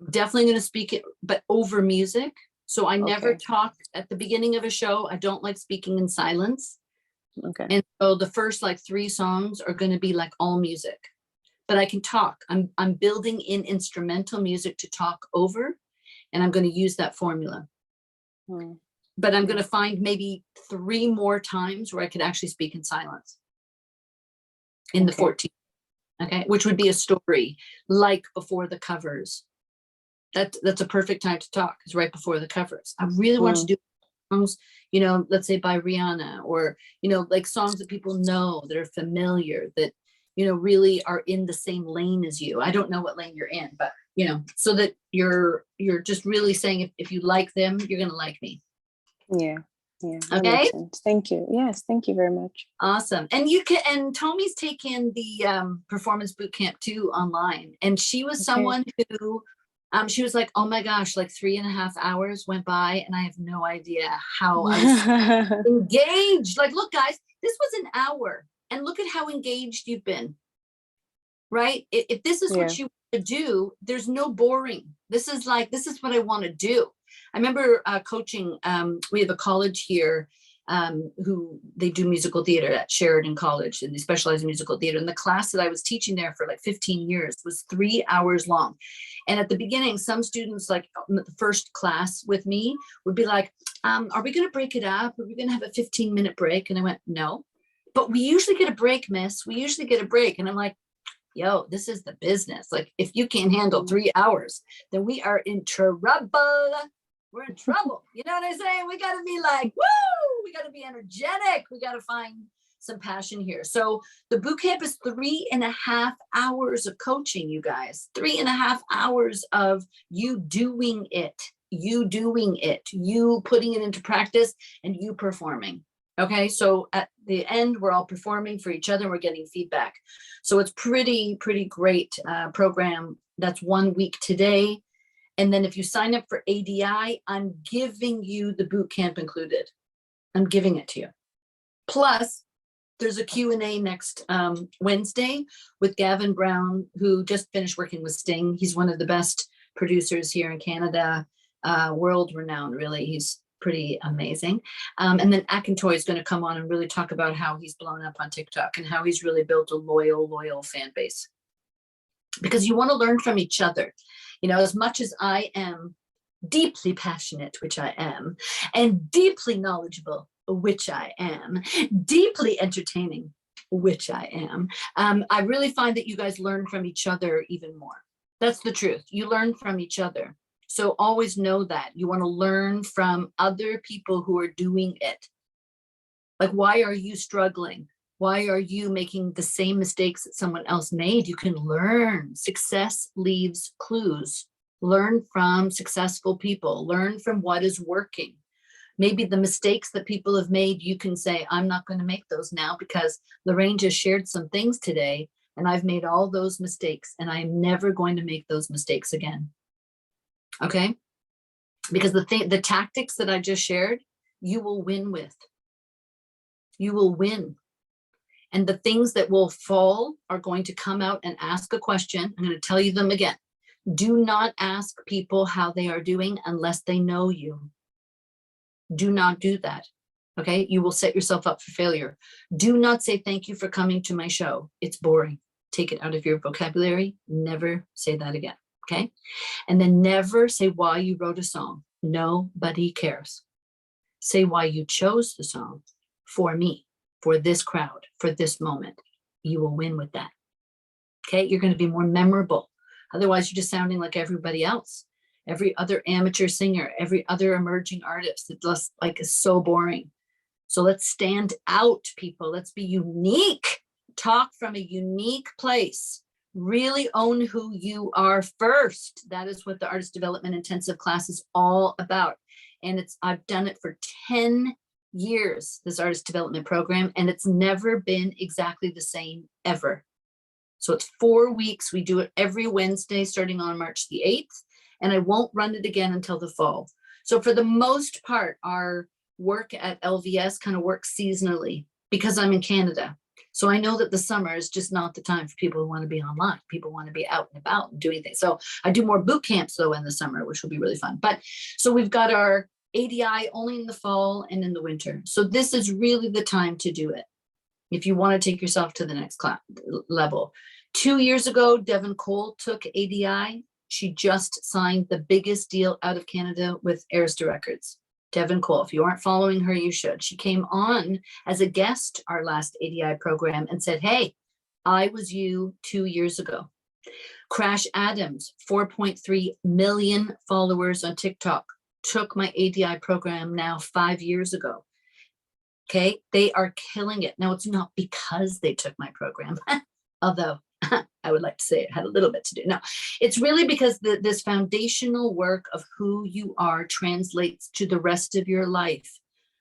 Definitely going to speak it, but over music. So I never talk at the beginning of a show. I don't like speaking in silence. Okay. And so the first 3 songs are going to be like all music, but I can talk. I'm building in instrumental music to talk over, and I'm going to use that formula. But I'm going to find maybe 3 more times where I could actually speak in silence in the 14. Okay. Which would be a story like before the covers. That's a perfect time to talk, is right before the covers. I really want to do songs, let's say by Rihanna, or, like songs that people know, that are familiar, that, really are in the same lane as you. I don't know what lane you're in, but, so that you're just really saying if you like them, you're going to like me. Yeah. Yeah, that Okay. makes sense. Thank you. Yes, thank you very much. Awesome. And Tomi's taken the performance boot camp too online. And she was someone who she was like, oh my gosh, like 3.5 hours went by and I have no idea how I was engaged. Like, look, guys, this was an hour and look at how engaged you've been, right? If this is what Yeah. you want to do, there's no boring. This is what I want to do. I remember coaching, we have a college here who they do musical theater at Sheridan College, and they specialize in musical theater. And the class that I was teaching there for like 15 years was 3 hours long. And at the beginning, some students, like the first class with me, would be like, are we going to break it up? Are we going to have a 15-minute break? And I went, no, but we usually get a break, miss. We usually get a break. And I'm like, yo, this is the business. Like, if you can't handle 3 hours, then we are in trouble. We're in trouble. You know what I'm saying? We got to be like, woo, we got to be energetic. We got to find some passion here. So the boot camp is 3.5 hours of coaching, you guys. 3.5 hours of you doing it, you putting it into practice, and you performing. Okay, so at the end, we're all performing for each other. We're getting feedback. So it's pretty great program. That's 1 week today. And then if you sign up for ADI, I'm giving you the boot camp included. I'm giving it to you. Plus, there's a Q&A next Wednesday with Gavin Brown, who just finished working with Sting. He's one of the best producers here in Canada, world renowned, really. He's pretty amazing. And then Akintoy is going to come on and really talk about how he's blown up on TikTok and how he's really built a loyal fan base. Because you want to learn from each other. You know, as much as I am deeply passionate, which I am, and deeply knowledgeable, which I am, deeply entertaining, which I am, I really find that you guys learn from each other even more. That's the truth. You learn from each other. So always know that. You want to learn from other people who are doing it. Like, why are you struggling? Why are you making the same mistakes that someone else made? You can learn. Success leaves clues. Learn from successful people. Learn from what is working. Maybe the mistakes that people have made, you can say, I'm not going to make those now because Lorraine just shared some things today and I've made all those mistakes and I'm never going to make those mistakes again. Okay? Because the tactics that I just shared, you will win with. You will win. And the things that will fall are going to come out and ask a question. I'm going to tell you them again. Do not ask people how they are doing unless they know you. Do not do that. Okay? You will set yourself up for failure. Do not say thank you for coming to my show. It's boring. Take it out of your vocabulary. Never say that again. Okay? And then never say why you wrote a song. Nobody cares. Say why you chose the song. For me, for this crowd, for this moment. You will win with that. Okay? You're going to be more memorable. Otherwise, you're just sounding like everybody else. Every other amateur singer, every other emerging artist. It's just like is so boring. So let's stand out, people. Let's be unique. Talk from a unique place. Really own who you are first. That is what the Artist Development Intensive class is all about. And I've done it for 10 years, this artist development program, and it's never been exactly the same ever. So it's 4 weeks. We do it every Wednesday starting on March the 8th, and I won't run it again until the fall. So for the most part, our work at LVS kind of works seasonally because I'm in Canada. So I know that the summer is just not the time for people who want to be online. People want to be out and about and doing things. So I do more boot camps though in the summer, which will be really fun. But so we've got our ADI only in the fall and in the winter. So this is really the time to do it if you want to take yourself to the next level. 2 years ago, Devin Cole took ADI. She just signed the biggest deal out of Canada with Arista Records. Devin Cole, if you aren't following her, you should. She came on as a guest our last ADI program and said, hey, I was you 2 years ago. Crash Adams, 4.3 million followers on TikTok, took my ADI program now 5 years ago. Okay, they are killing it. Now, it's not because they took my program, although I would like to say it had a little bit to do. No, it's really because this foundational work of who you are translates to the rest of your life.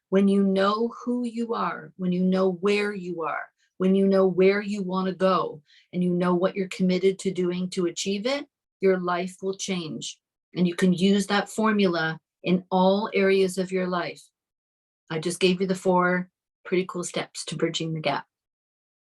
When you know who you are, when you know where you are, when you know where you want to go, and you know what you're committed to doing to achieve it, your life will change. And you can use that formula in all areas of your life. I just gave you the 4 pretty cool steps to bridging the gap.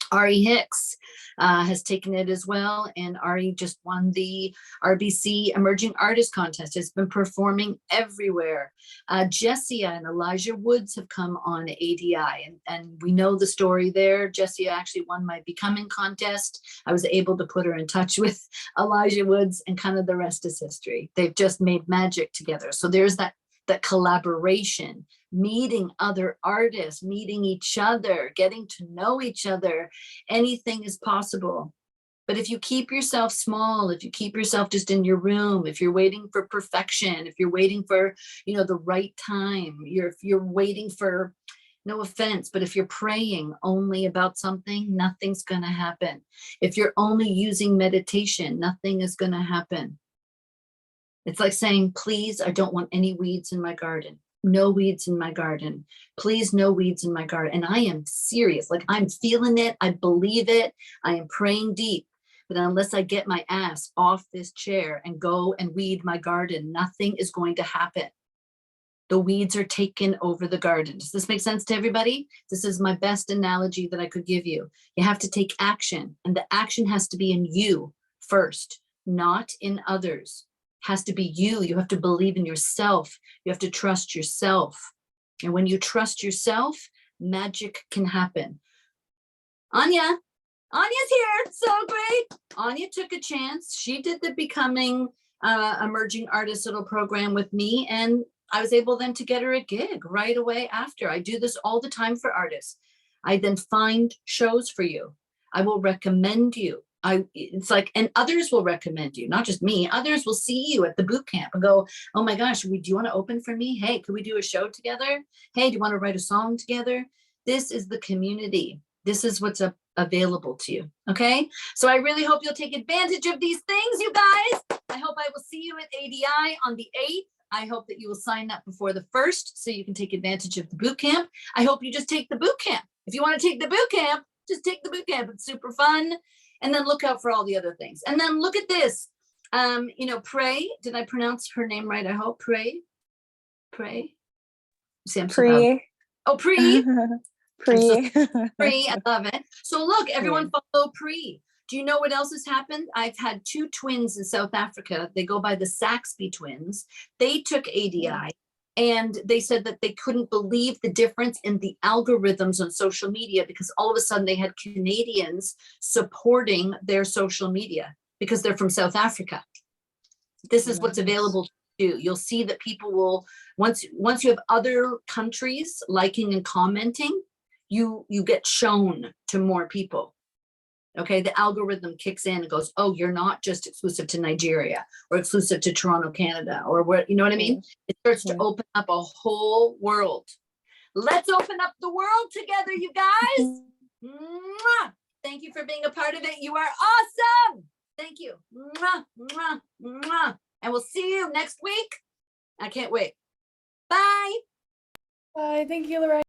Ari Hicks has taken it as well, and Ari just won the RBC Emerging Artist Contest, has been performing everywhere. Jessia and Elijah Woods have come on ADI, and we know the story there. Jessia actually won my Becoming contest. I was able to put her in touch with Elijah Woods, and kind of the rest is history. They've just made magic together. So there's that collaboration, meeting other artists, meeting each other, getting to know each other. Anything is possible. But if you keep yourself small, if you keep yourself just in your room, if you're waiting for perfection, if you're waiting for, the right time, if you're waiting for, no offense, but if you're praying only about something, nothing's going to happen. If you're only using meditation, nothing is going to happen. It's like saying, please, I don't want any weeds in my garden. No weeds in my garden. Please, no weeds in my garden. And I am serious. Like, I'm feeling it. I believe it. I am praying deep. But unless I get my ass off this chair and go and weed my garden, nothing is going to happen. The weeds are taking over the garden. Does this make sense to everybody? This is my best analogy that I could give you. You have to take action, and the action has to be in you first, not in others. Has to be you. You have to believe in yourself. You have to trust yourself. And when you trust yourself, magic can happen. Anya's here. It's so great. Anya took a chance. She did the Becoming Emerging Artist little program with me, and I was able then to get her a gig right away after. I do this all the time for artists. I then find shows for you. I will recommend you. It's like, and others will recommend you, not just me. Others will see you at the boot camp and go, oh my gosh, do you want to open for me? Hey, could we do a show together? Hey, do you want to write a song together? This is the community. This is what's available to you. Okay. So I really hope you'll take advantage of these things, you guys. I hope I will see you at ADI on the 8th. I hope that you will sign up before the 1st so you can take advantage of the boot camp. I hope you just take the boot camp. If you want to take the boot camp, just take the boot camp. It's super fun. And then look out for all the other things. And then look at this. Pray. Did I pronounce her name right? I hope. Pray. See, I'm so proud. Oh, Pre. Pre. Pre. I love it. So look, everyone follow Pre. Do you know what else has happened? I've had 2 twins in South Africa. They go by the Saxby twins. They took ADI. And they said that they couldn't believe the difference in the algorithms on social media, because all of a sudden they had Canadians supporting their social media because they're from South Africa. This is what's available to do. You'll see that people will, once you have other countries liking and commenting, you get shown to more people. Okay, the algorithm kicks in and goes, oh, you're not just exclusive to Nigeria or exclusive to Toronto, Canada, or where, you know what I mean? It starts to open up a whole world. Let's open up the world together, you guys. Mwah! Thank you for being a part of it. You are awesome. Thank you. Mwah, mwah, mwah. And we'll see you next week. I can't wait. Bye. Bye. Thank you, Lorraine.